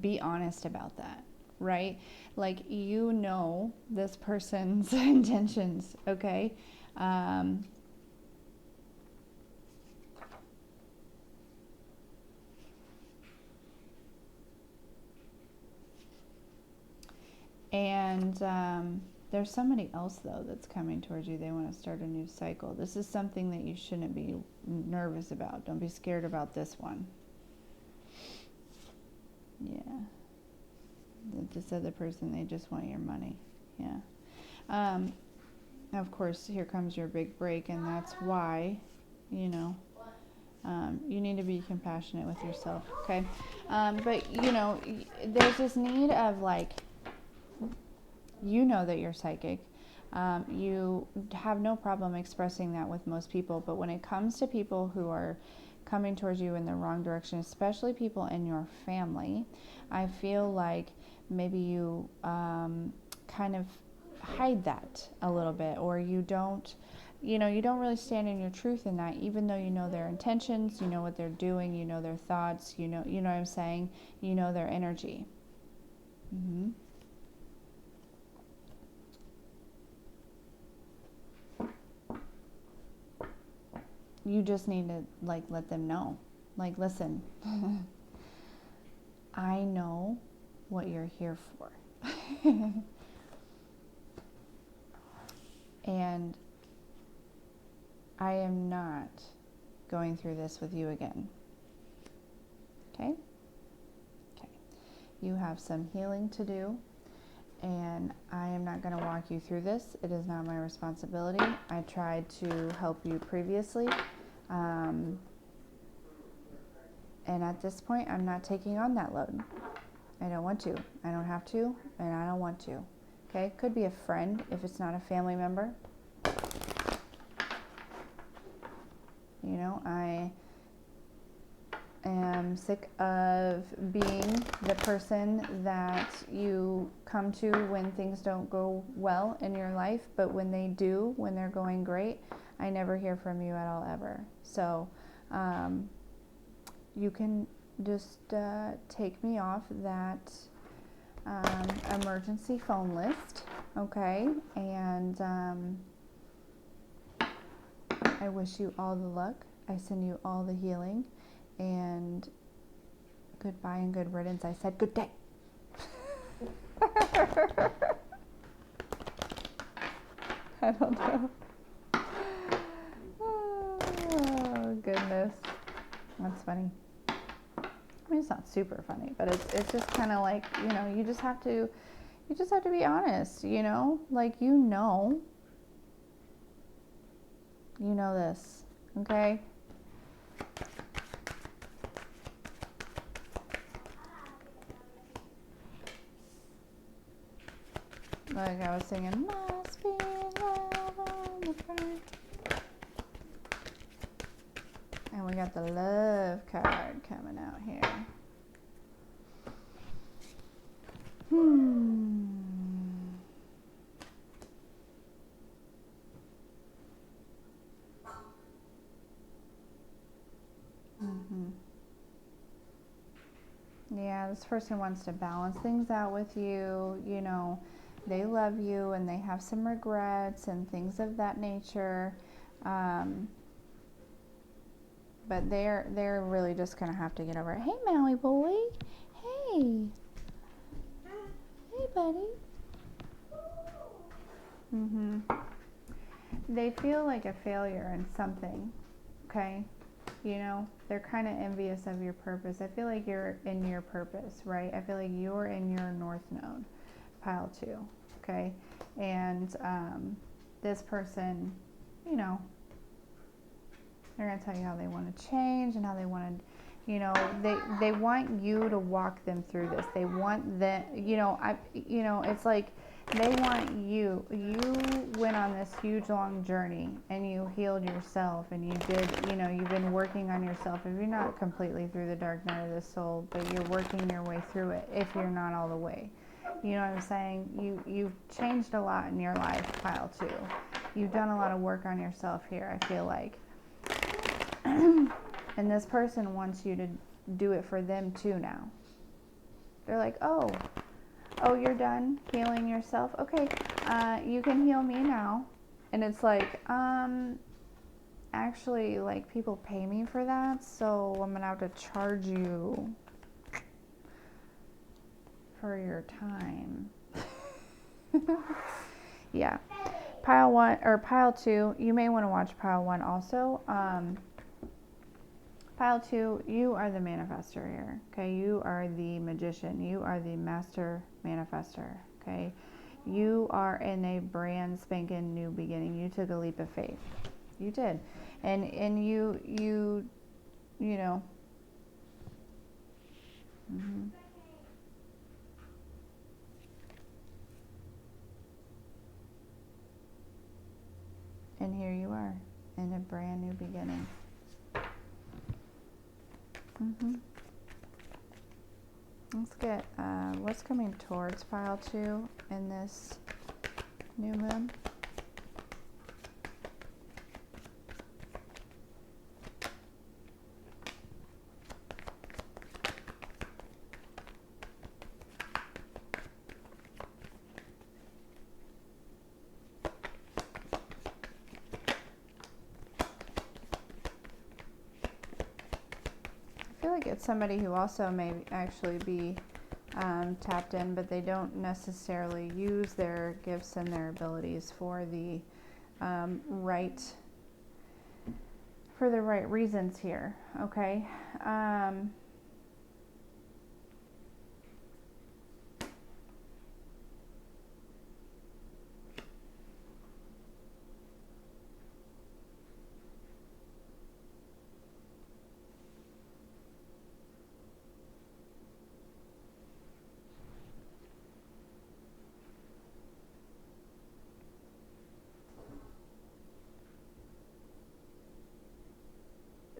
be honest about that, right? Like, you know this person's intentions, okay? And there's somebody else, though, that's coming towards you. They want to start a new cycle. This is something that you shouldn't be nervous about. Don't be scared about this one. Yeah. This other person, they just want your money. Yeah. Of course, here comes your big break, and that's why, you know, you need to be compassionate with yourself, okay? But, you know, there's this need of, like, you know that you're psychic. You have no problem expressing that with most people, but when it comes to people who are coming towards you in the wrong direction, especially people in your family, I feel like maybe you kind of hide that a little bit, or you don't really stand in your truth in that, even though you know their intentions, you know what they're doing, you know their thoughts, you know what I'm saying, you know their energy. Mm-hmm. You just need to, like, let them know, like, listen, I know what you're here for. And I am not going through this with you again. Okay? Okay. You have some healing to do, and I am not going to walk you through this. It is not my responsibility. I tried to help you previously. And at this point, I'm not taking on that load. I don't want to. I don't have to, and I don't want to. Okay? Could be a friend if it's not a family member. You know, I am sick of being the person that you come to when things don't go well in your life, but when they do, when they're going great, I never hear from you at all, ever. So you can just take me off that emergency phone list, okay? And I wish you all the luck. I send you all the healing, and goodbye and good riddance. I said good day. I don't know. Oh, goodness. That's funny. I mean, it's not super funny, but it's just kind of like, you know, you just have to be honest, you know? Like, you know this, okay? Like I was singing, must be love on the brain. And we got the love card coming out here. Yeah, this person wants to balance things out with you. You know, they love you and they have some regrets and things of that nature. But they're really just gonna have to get over it. Hey, Maui boy. Hey. Hey, buddy. They feel like a failure in something. Okay. You know, they're kind of envious of your purpose. I feel like you're in your purpose, right? I feel like you're in your north node, pile 2, okay? And this person, you know, they're going to tell you how they want to change and how they want to, you know, they want you to walk them through this. They want that, you know, it's like they want you. You went on this huge long journey and you healed yourself, and you did, you know, you've been working on yourself. If you're not completely through the dark night of the soul, but you're working your way through it, if you're not all the way. You know what I'm saying? You've changed a lot in your life, pile 2. You've done a lot of work on yourself here, I feel like. And this person wants you to do it for them too now. They're like, oh, Oh, you're done healing yourself? Okay, you can heal me now. And it's like, actually, like, people pay me for that, so I'm gonna have to charge you for your time. Yeah. Pile 1 or pile 2, you may want to watch pile 1 also. Pile 2, you are the manifester here, okay? You are the magician. You are the master manifester, okay? You are in a brand spanking new beginning. You took a leap of faith. You did. And you know. Mm-hmm. And here you are in a brand new beginning. Mm-hmm. Let's get what's coming towards pile 2 in this new moon. I feel like it's somebody who also may actually be tapped in, but they don't necessarily use their gifts and their abilities for the right reasons here. Okay.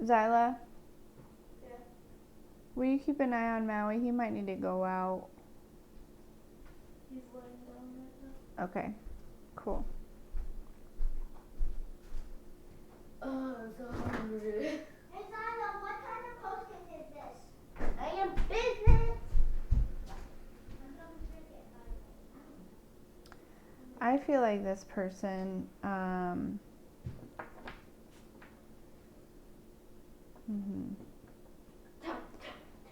Zyla? Yeah. Will you keep an eye on Maui? He might need to go out. He's laying down right now. Okay, cool. Oh, I'm so hungry. Hey, Zyla, what kind of post-it is this? I am business. I feel like this person,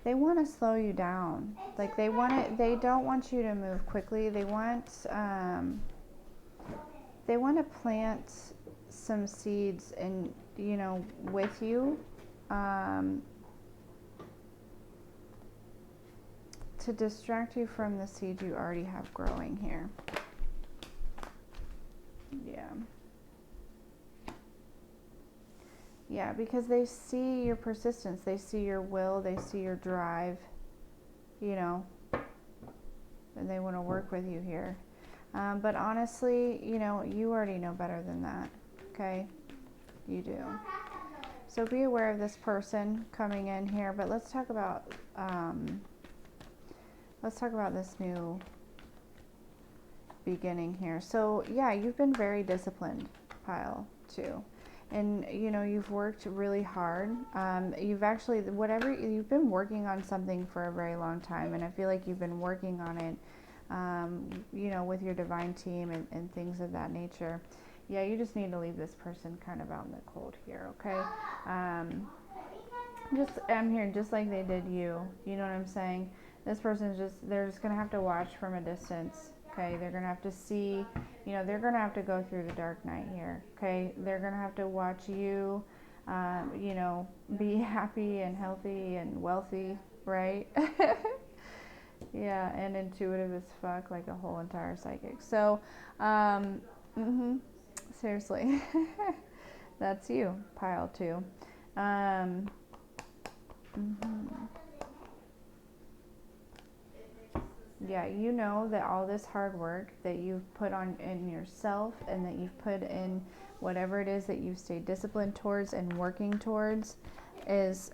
they want to slow you down. Like they don't want you to move quickly. They want to plant some seeds in, with you, to distract you from the seed you already have growing here. Yeah. Yeah, because they see your persistence, they see your will, they see your drive, and they want to work with you here. But honestly, you already know better than that, okay? You do. So be aware of this person coming in here, but let's talk about this new beginning here. So yeah, you've been very disciplined, pile 2. And you've worked really hard. You've been working on something for a very long time, and I feel like you've been working on it, with your divine team and things of that nature. Yeah, you just need to leave this person kind of out in the cold here, okay? I'm here just like they did you. You know what I'm saying? This person's they're just gonna have to watch from a distance. Okay, they're going to have to see, they're going to have to go through the dark night here, okay? They're going to have to watch you, be happy and healthy and wealthy, right? Yeah, and intuitive as fuck, like a whole entire psychic. So, seriously, that's you, pile 2. Yeah, you know that all this hard work that you've put on in yourself and that you've put in whatever it is that you've stayed disciplined towards and working towards is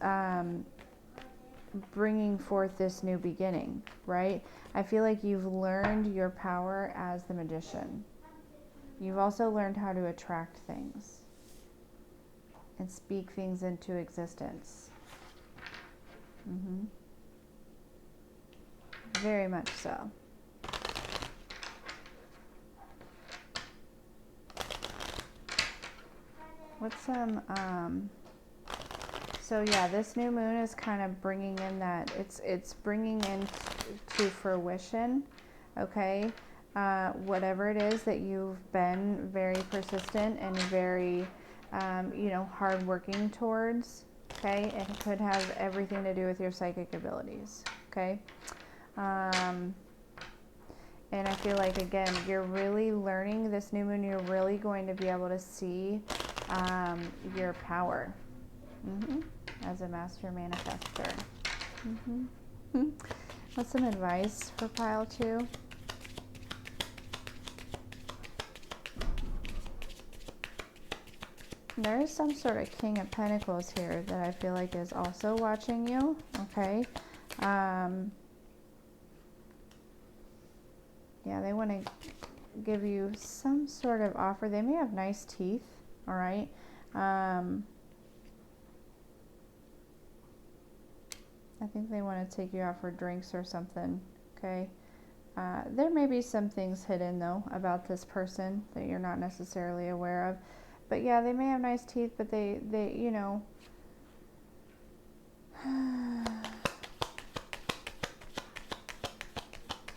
bringing forth this new beginning, right? I feel like you've learned your power as the magician. You've also learned how to attract things and speak things into existence. Very much so. what's some, so yeah, this new moon is kind of bringing in that, it's bringing into fruition, okay, whatever it is that you've been very persistent and very, hardworking towards, okay, it could have everything to do with your psychic abilities, okay. And I feel like, again, you're really learning this new moon, you're really going to be able to see your power as a master manifester. What's some advice for pile 2? There is some sort of King of Pentacles here that I feel like is also watching you, okay? Yeah, they want to give you some sort of offer. They may have nice teeth, all right? I think they want to take you out for drinks or something, okay? There may be some things hidden, though, about this person that you're not necessarily aware of. But yeah, they may have nice teeth, but they I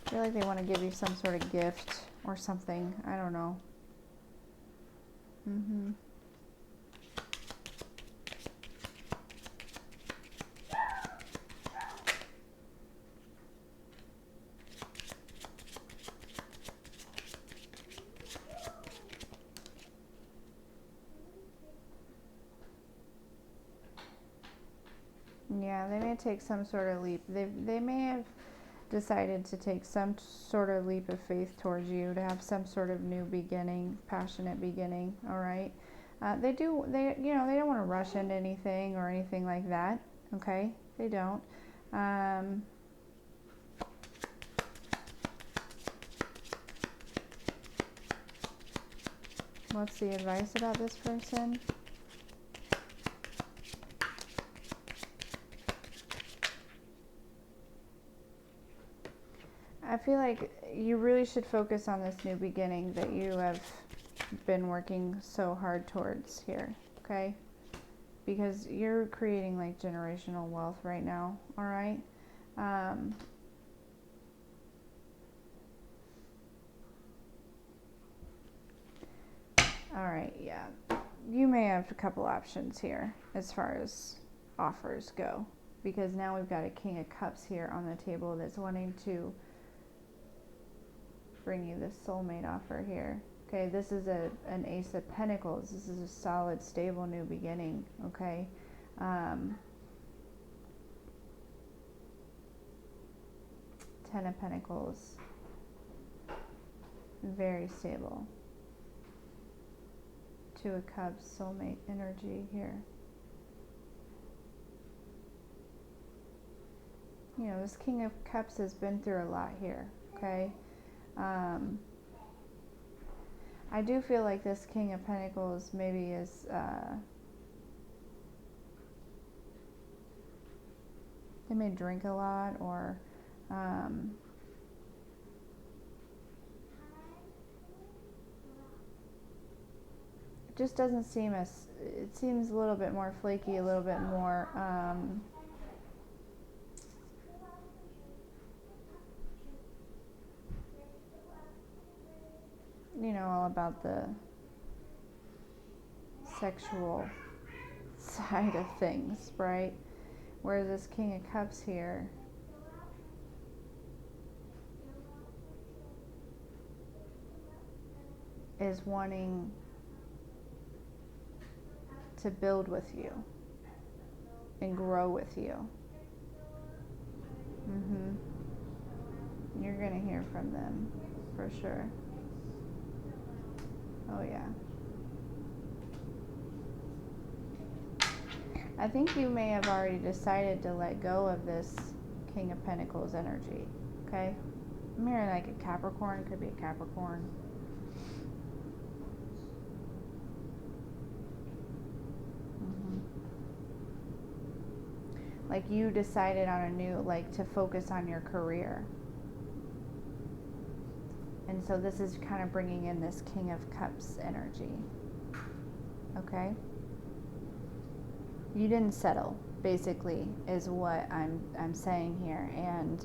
feel like they want to give you some sort of gift or something. I don't know. Yeah, they may take some sort of leap. They may have decided to take some sort of leap of faith towards you, to have some sort of new beginning, passionate beginning, all right? They don't want to rush into anything or anything like that, okay? They don't. What's the advice about this person? I feel like you really should focus on this new beginning that you have been working so hard towards here, okay? Because you're creating like generational wealth right now, all right? All right, yeah. You may have a couple options here as far as offers go, because now we've got a King of Cups here on the table that's wanting to bring you this soulmate offer here. Okay, this is an Ace of Pentacles. This is a solid, stable new beginning, okay? Ten of Pentacles. Very stable. Two of Cups, soulmate energy here. You know, this King of Cups has been through a lot here, okay? I do feel like this King of Pentacles maybe is, they may drink a lot, or, it just doesn't seem as, it seems a little bit more flaky, a little bit more, all about the sexual side of things, right? Whereas this King of Cups here is wanting to build with you and grow with you. You're going to hear from them for sure. Oh yeah. I think you may have already decided to let go of this King of Pentacles energy, okay? I'm hearing like a Capricorn, could be a Capricorn. Like you decided on a new, like to focus on your career. And so this is kind of bringing in this King of Cups energy, okay? you didn't settle, basically, is what I'm saying here. And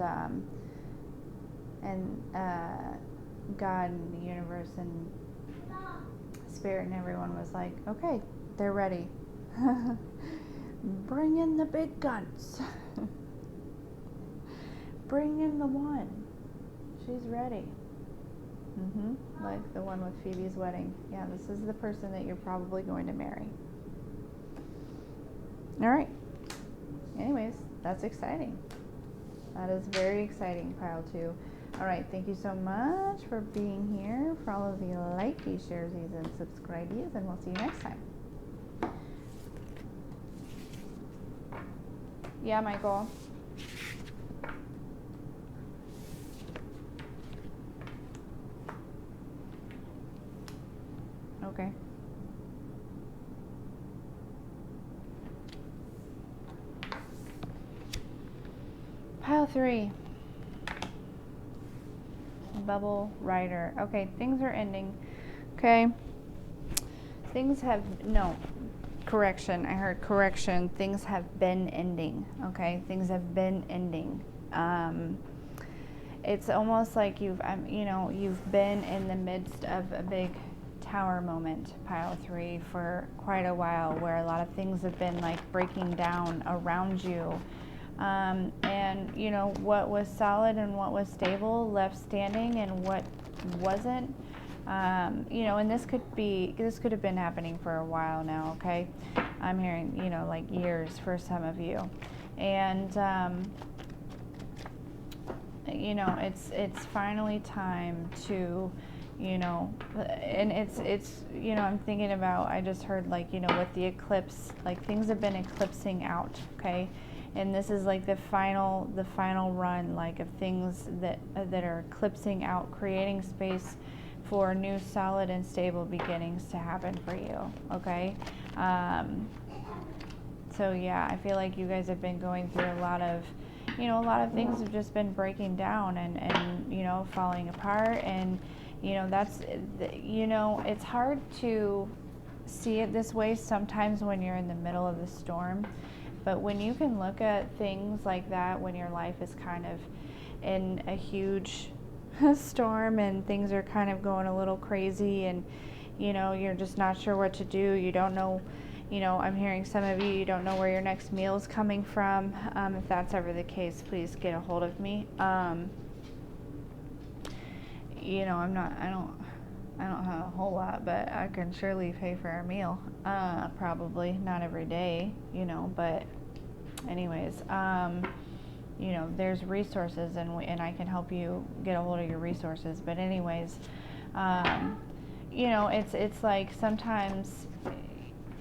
God and the universe and spirit and everyone was like, okay, they're ready. Bring in the big guns. Bring in the one. She's ready. Like the one with Phoebe's wedding. Yeah, this is the person that you're probably going to marry. All right. Anyways, that's exciting. That is very exciting, pile 2. All right, thank you so much for being here. For all of the likey, sharesies, and subscribees, and we'll see you next time. Yeah, Michael. Okay. Pile 3. Bubble Rider. Okay, things are ending. Okay. Things have, no, correction. I heard correction. Things have been ending. Okay, things have been ending. It's almost like you've been in the midst of a big tower moment, pile 3, for quite a while, where a lot of things have been like breaking down around you. And what was solid and what was stable left standing, and what wasn't. And this could have been happening for a while now. Okay, I'm hearing like years for some of you, and it's finally time to, and it's I'm thinking about, I just heard with the eclipse, like things have been eclipsing out. Okay. And this is like the final run, like of things that are eclipsing out, creating space for new, solid, and stable beginnings to happen for you. Okay. So yeah, I feel like you guys have been going through a lot of things have just been breaking down and falling apart, and that's it's hard to see it this way sometimes when you're in the middle of the storm. But when you can look at things like that, when your life is kind of in a huge storm and things are kind of going a little crazy, and you're just not sure what to do, you don't know, I'm hearing some of you don't know where your next meal is coming from. If that's ever the case, please get a hold of me. I don't have a whole lot, but I can surely pay for a meal. Probably not every day, but anyways, there's resources, and I can help you get a hold of your resources. But anyways, it's like sometimes,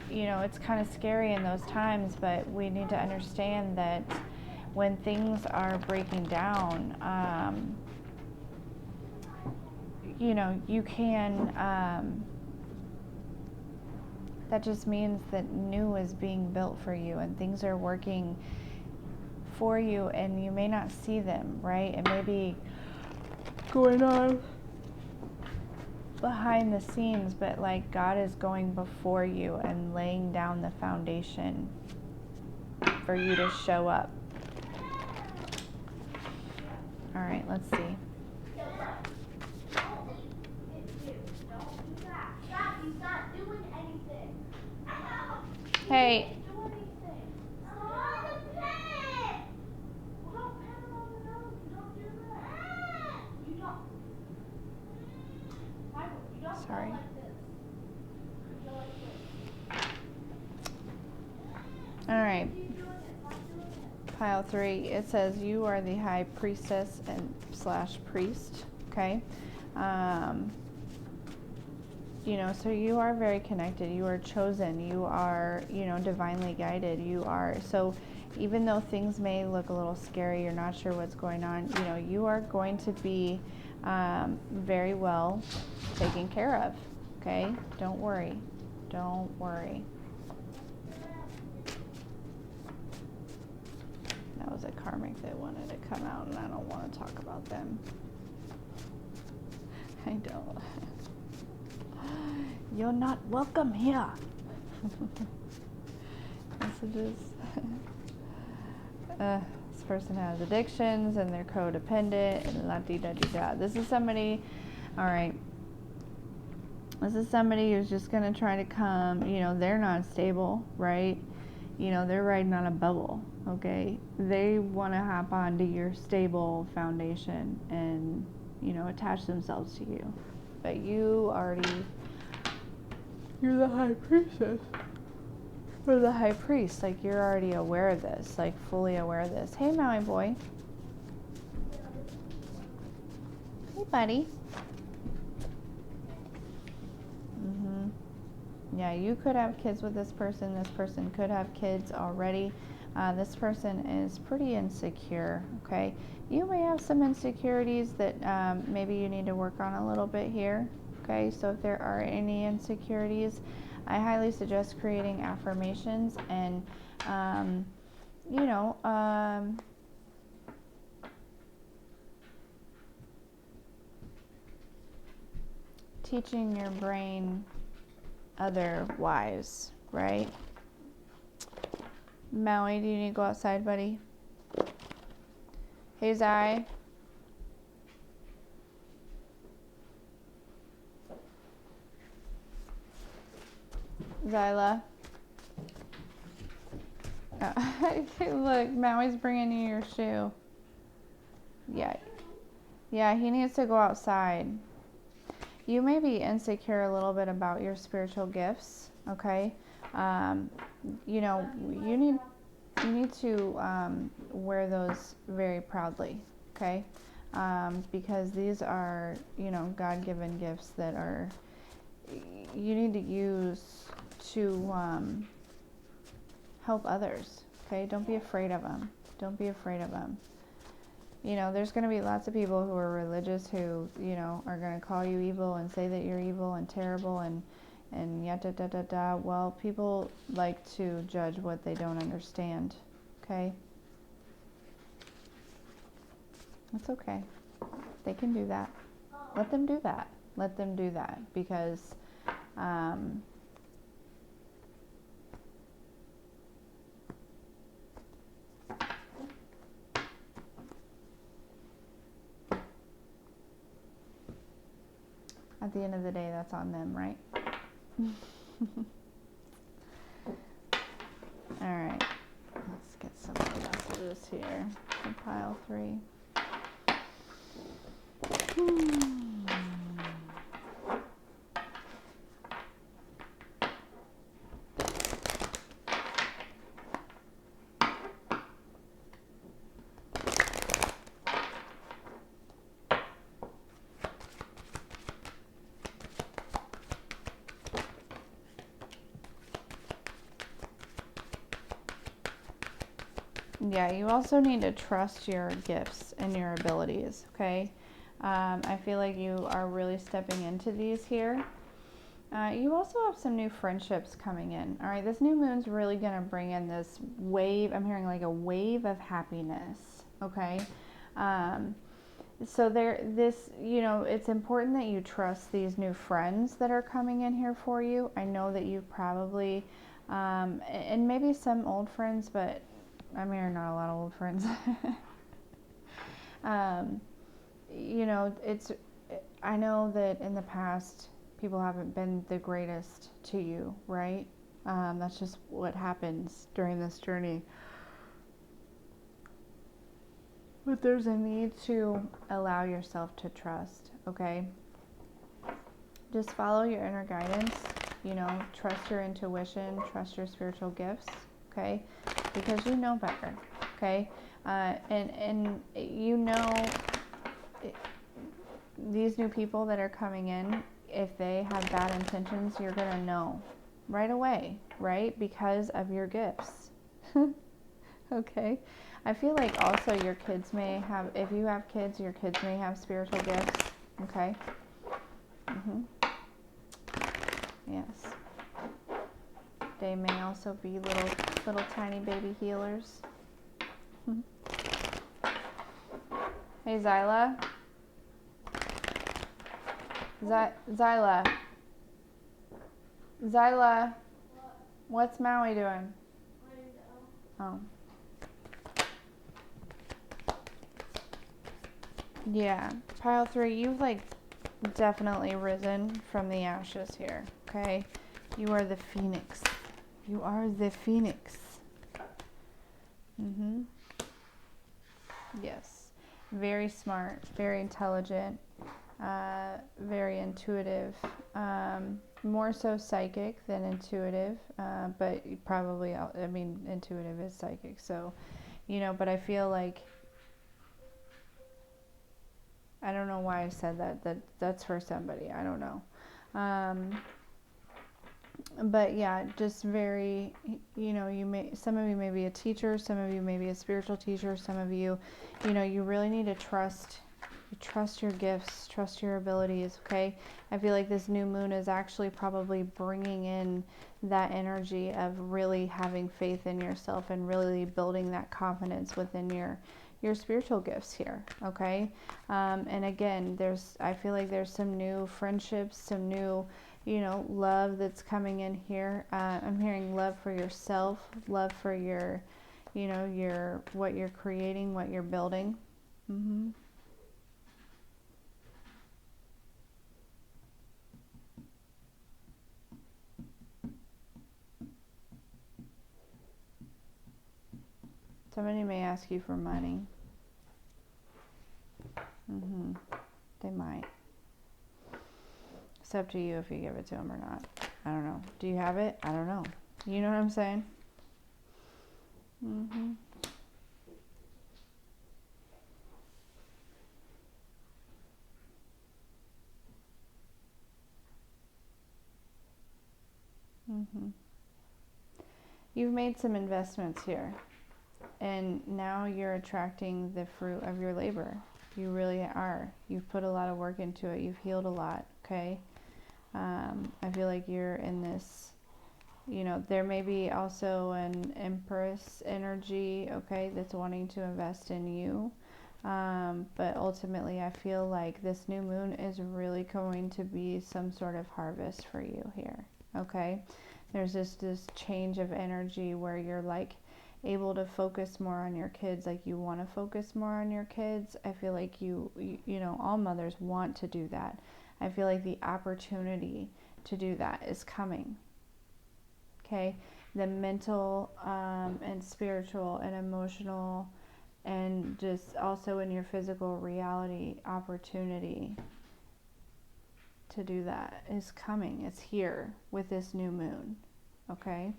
it's kind of scary in those times, but we need to understand that when things are breaking down, you can, that just means that new is being built for you, and things are working for you, and you may not see them, right? It may be going on behind the scenes, but like God is going before you and laying down the foundation for you to show up. All right, let's see. Hey. Sorry. All right. Pile 3. It says you are the high priestess and / priest. Okay. So you are very connected. You are chosen. You are, divinely guided. You are. So even though things may look a little scary, you're not sure what's going on, you are going to be very well taken care of. Okay? Don't worry. Don't worry. That was a karmic that wanted to come out, and I don't want to talk about them. I don't. You're not welcome here. Messages. This person has addictions and they're codependent and la-di-da-di-da. This is somebody, all right, this is somebody who's just going to try to come, they're not stable, right? They're riding on a bubble, okay? They want to hop onto your stable foundation and, attach themselves to you. But you're the high priestess. Or the high priest, like you're already aware of this, like fully aware of this. Hey, Maui boy. Hey, buddy. Yeah, you could have kids with this person. This person could have kids already. This person is pretty insecure, okay? You may have some insecurities that maybe you need to work on a little bit here, okay? So if there are any insecurities, I highly suggest creating affirmations and, teaching your brain otherwise, right? Maui, do you need to go outside, buddy? Hey, Zai. Zyla. Look, Maui's bringing you your shoe. Yeah, he needs to go outside. You may be insecure a little bit about your spiritual gifts, okay? You need to wear those very proudly, okay? Because these are, God-given gifts that are, you need to use to help others, okay? Don't be afraid of them. Don't be afraid of them. There's going to be lots of people who are religious who, are going to call you evil and say that you're evil and terrible and yada da da da. Well, people like to judge what they don't understand, okay? It's okay. They can do that. Let them do that. Let them do that because at the end of the day, that's on them, right? All right. Let's get some messages here. Pile 3. Yeah, you also need to trust your gifts and your abilities, okay? I feel like you are really stepping into these here. You also have some new friendships coming in, all right? This new moon's really going to bring in this wave. I'm hearing like a wave of happiness, okay? So it's important that you trust these new friends that are coming in here for you. I know that you probably, and maybe some old friends, but I'm hearing not a lot of old friends. I know that in the past, people haven't been the greatest to you, right? That's just what happens during this journey. But there's a need to allow yourself to trust, okay? Just follow your inner guidance, trust your intuition, trust your spiritual gifts, okay? Because you know better, okay? These new people that are coming in, if they have bad intentions, you're going to know right away, right? Because of your gifts, okay? I feel like also your kids may have, if you have kids, your kids may have spiritual gifts, okay? Yes. They may also be little tiny baby healers. Hey, Zyla. Zyla. What's Maui doing? Oh. Yeah. Pile 3, you've like definitely risen from the ashes here, okay? You are the phoenix. You are the phoenix. Yes. Very smart, very intelligent, very intuitive, more so psychic than intuitive, but probably, I mean, intuitive is psychic, so, you know, but I feel like, I don't know why I said that's for somebody, I don't know. But yeah, just very, you know, some of you may be a teacher, some of you may be a spiritual teacher, some of you, you know, you really need to trust your gifts, trust your abilities, okay? I feel like this new moon is actually probably bringing in that energy of really having faith in yourself and really building that confidence within your spiritual gifts here, okay? And again, I feel like there's some new friendships, some new, you know, love that's coming in here. I'm hearing love for yourself, love for your, you know, what you're creating, what you're building. Somebody may ask you for money. They might. It's up to you if you give it to them or not. I don't know. Do you have it? I don't know. You know what I'm saying? You've made some investments here, and now you're attracting the fruit of your labor. You really are. You've put a lot of work into it. You've healed a lot, okay? I feel like you're in this, you know, there may be also an Empress energy, okay, that's wanting to invest in you. But ultimately, I feel like this new moon is really going to be some sort of harvest for you here, okay? There's this change of energy where you're like able to focus more on your kids, like you want to focus more on your kids. I feel like you know, all mothers want to do that. I feel like the opportunity to do that is coming, okay? The mental and spiritual and emotional and just also in your physical reality opportunity to do that is coming. It's here with this new moon, okay?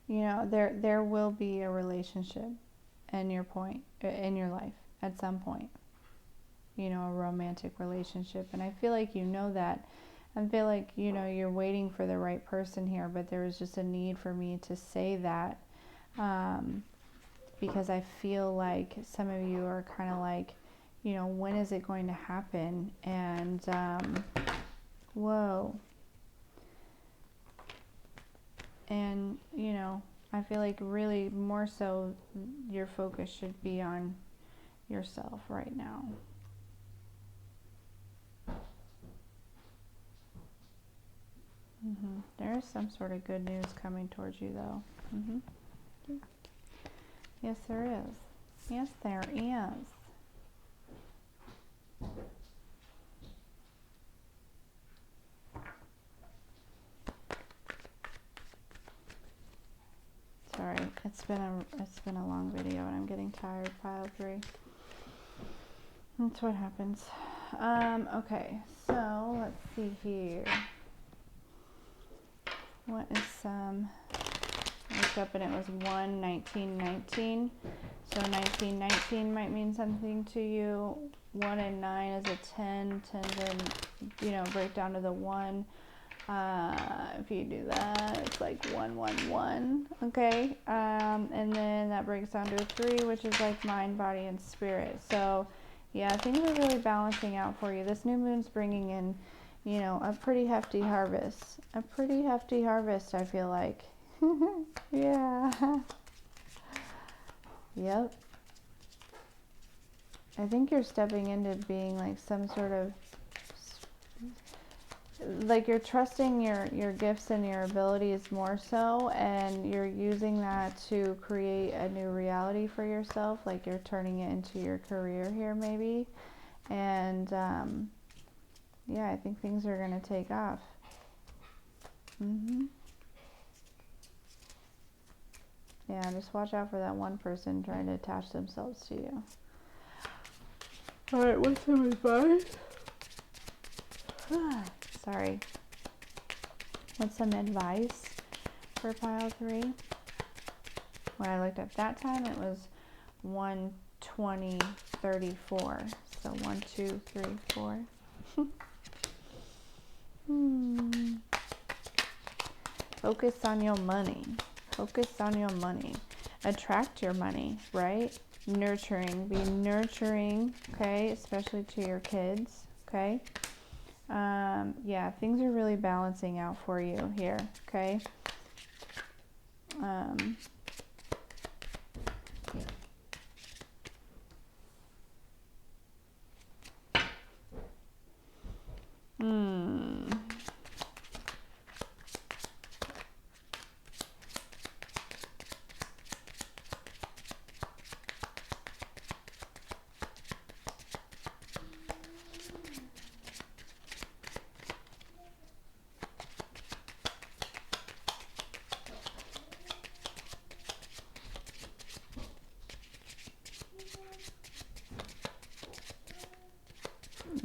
You know, there will be a relationship in your life at some point. You know, a romantic relationship, and I feel like you know that. I feel like, you know, you're waiting for the right person here, but there was just a need for me to say that because I feel like some of you are kind of like, you know, when is it going to happen? And whoa. And, you know, I feel like really more so your focus should be on yourself right now. There is some sort of good news coming towards you, though. Yes, there is. Yes, there is. Sorry, it's been a long video, and I'm getting tired. Pile 3. That's what happens. Okay, so let's see here. What is I looked up and it was 1/19/19. So 1919 might mean something to you. 1 and 9 is a 10. 10's a, you know, break down to the 1. If you do that, it's like 111. Okay. And then that breaks down to a 3, which is like mind, body, and spirit. So yeah, things are really balancing out for you. This new moon's bringing in, you know, a pretty hefty harvest. A pretty hefty harvest, I feel like. Yeah. Yep. I think you're stepping into being like some sort of like you're trusting your gifts and your abilities more so, and you're using that to create a new reality for yourself, like you're turning it into your career here maybe. And yeah, I think things are going to take off. Yeah, just watch out for that one person trying to attach themselves to you. All right, what's some advice? Sorry. What's some advice for pile 3? When I looked up that time, it was 1:20:34. So 1, 2, 3, 4. Focus on your money. Focus on your money. Attract your money, right? Nurturing. Be nurturing, okay? Especially to your kids, okay? Yeah, things are really balancing out for you here, okay?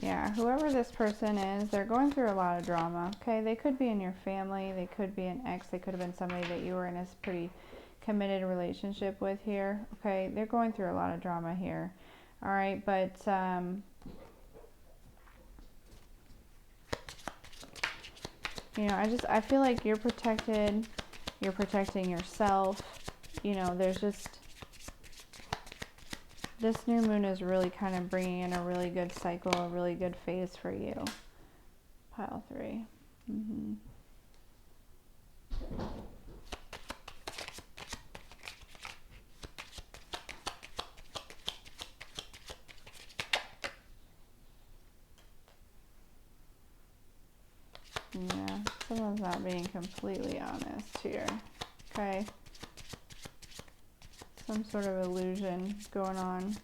Yeah, whoever this person is, they're going through a lot of drama, okay? They could be in your family, they could be an ex, they could have been somebody that you were in a pretty committed relationship with here, okay? They're going through a lot of drama here, all right? But, you know, I feel like you're protected, you're protecting yourself, you know, there's just... This new moon is really kind of bringing in a really good cycle, a really good phase for you. Pile 3. Yeah, someone's not being completely honest here. Okay. Some sort of illusion going on.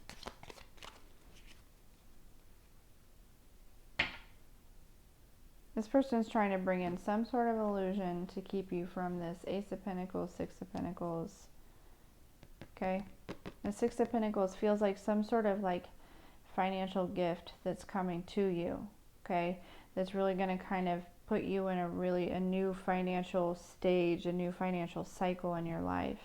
This person is trying to bring in some sort of illusion to keep you from this Ace of Pentacles, Six of Pentacles. Okay. The Six of Pentacles feels like some sort of like financial gift that's coming to you. Okay. That's really going to kind of put you in a new financial stage, a new financial cycle in your life.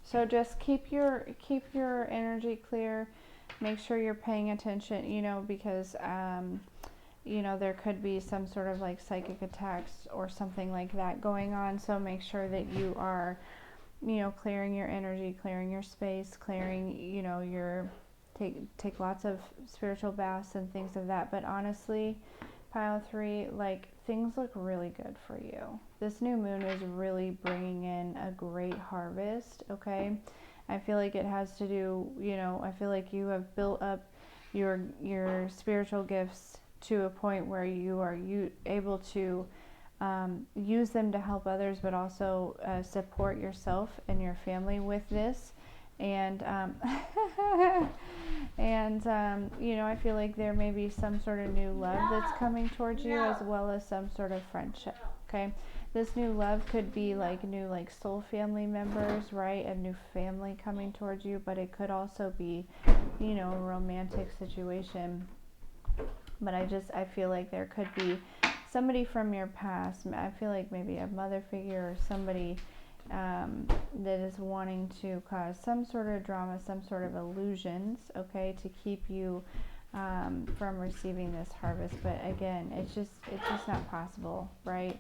So just keep your energy clear. Make sure you're paying attention, you know, because you know, there could be some sort of like psychic attacks or something like that going on. So make sure that you are, you know, clearing your energy, clearing your space, clearing, you know, your take lots of spiritual baths and things of that. But honestly, pile 3, like things look really good for you. This new moon is really bringing in a great harvest, okay? I feel like it has to do, you know, I feel like you have built up your spiritual gifts to a point where you are able to use them to help others, but also support yourself and your family with this. And you know, I feel like there may be some sort of new love that's coming towards you, as well as some sort of friendship. Okay, this new love could be like new like soul family members, right? A new family coming towards you, but it could also be, you know, a romantic situation. But I feel like there could be somebody from your past. I feel like maybe a mother figure or somebody that is wanting to cause some sort of drama, some sort of illusions, okay, to keep you from receiving this harvest. But again, it's just not possible, right?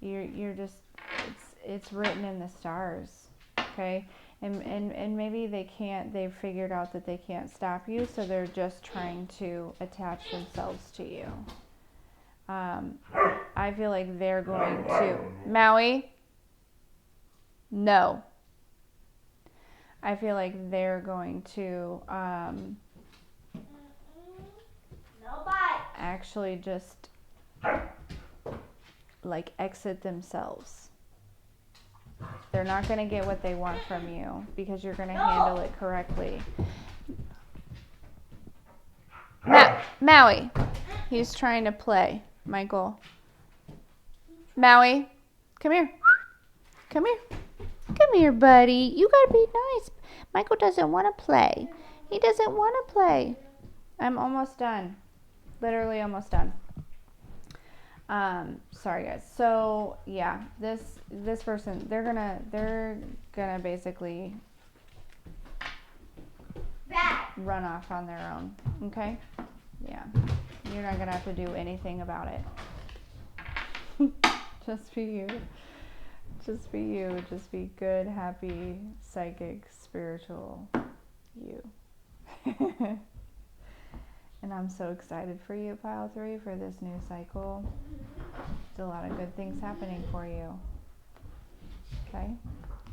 You're just, it's written in the stars, okay? And maybe they've figured out that they can't stop you, so they're just trying to attach themselves to you. I feel like they're going to, Maui, no. I feel like they're going to actually just like exit themselves. They're not going to get what they want from you because you're going to handle it correctly. Maui, he's trying to play. Michael. Maui, come here. Come here. Come here, buddy. You got to be nice. Michael doesn't want to play. He doesn't want to play. I'm almost done. Literally almost done. Sorry guys. So yeah, this person, they're gonna basically run off on their own. Okay? Yeah. You're not gonna have to do anything about it. Just be you. Just be you. Just be good, happy, psychic, spiritual you. And I'm so excited for you, Pile 3, for this new cycle. There's a lot of good things happening for you. Okay?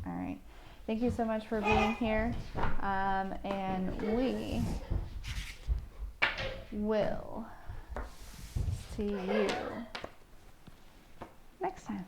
All right. Thank you so much for being here. And we will see you next time.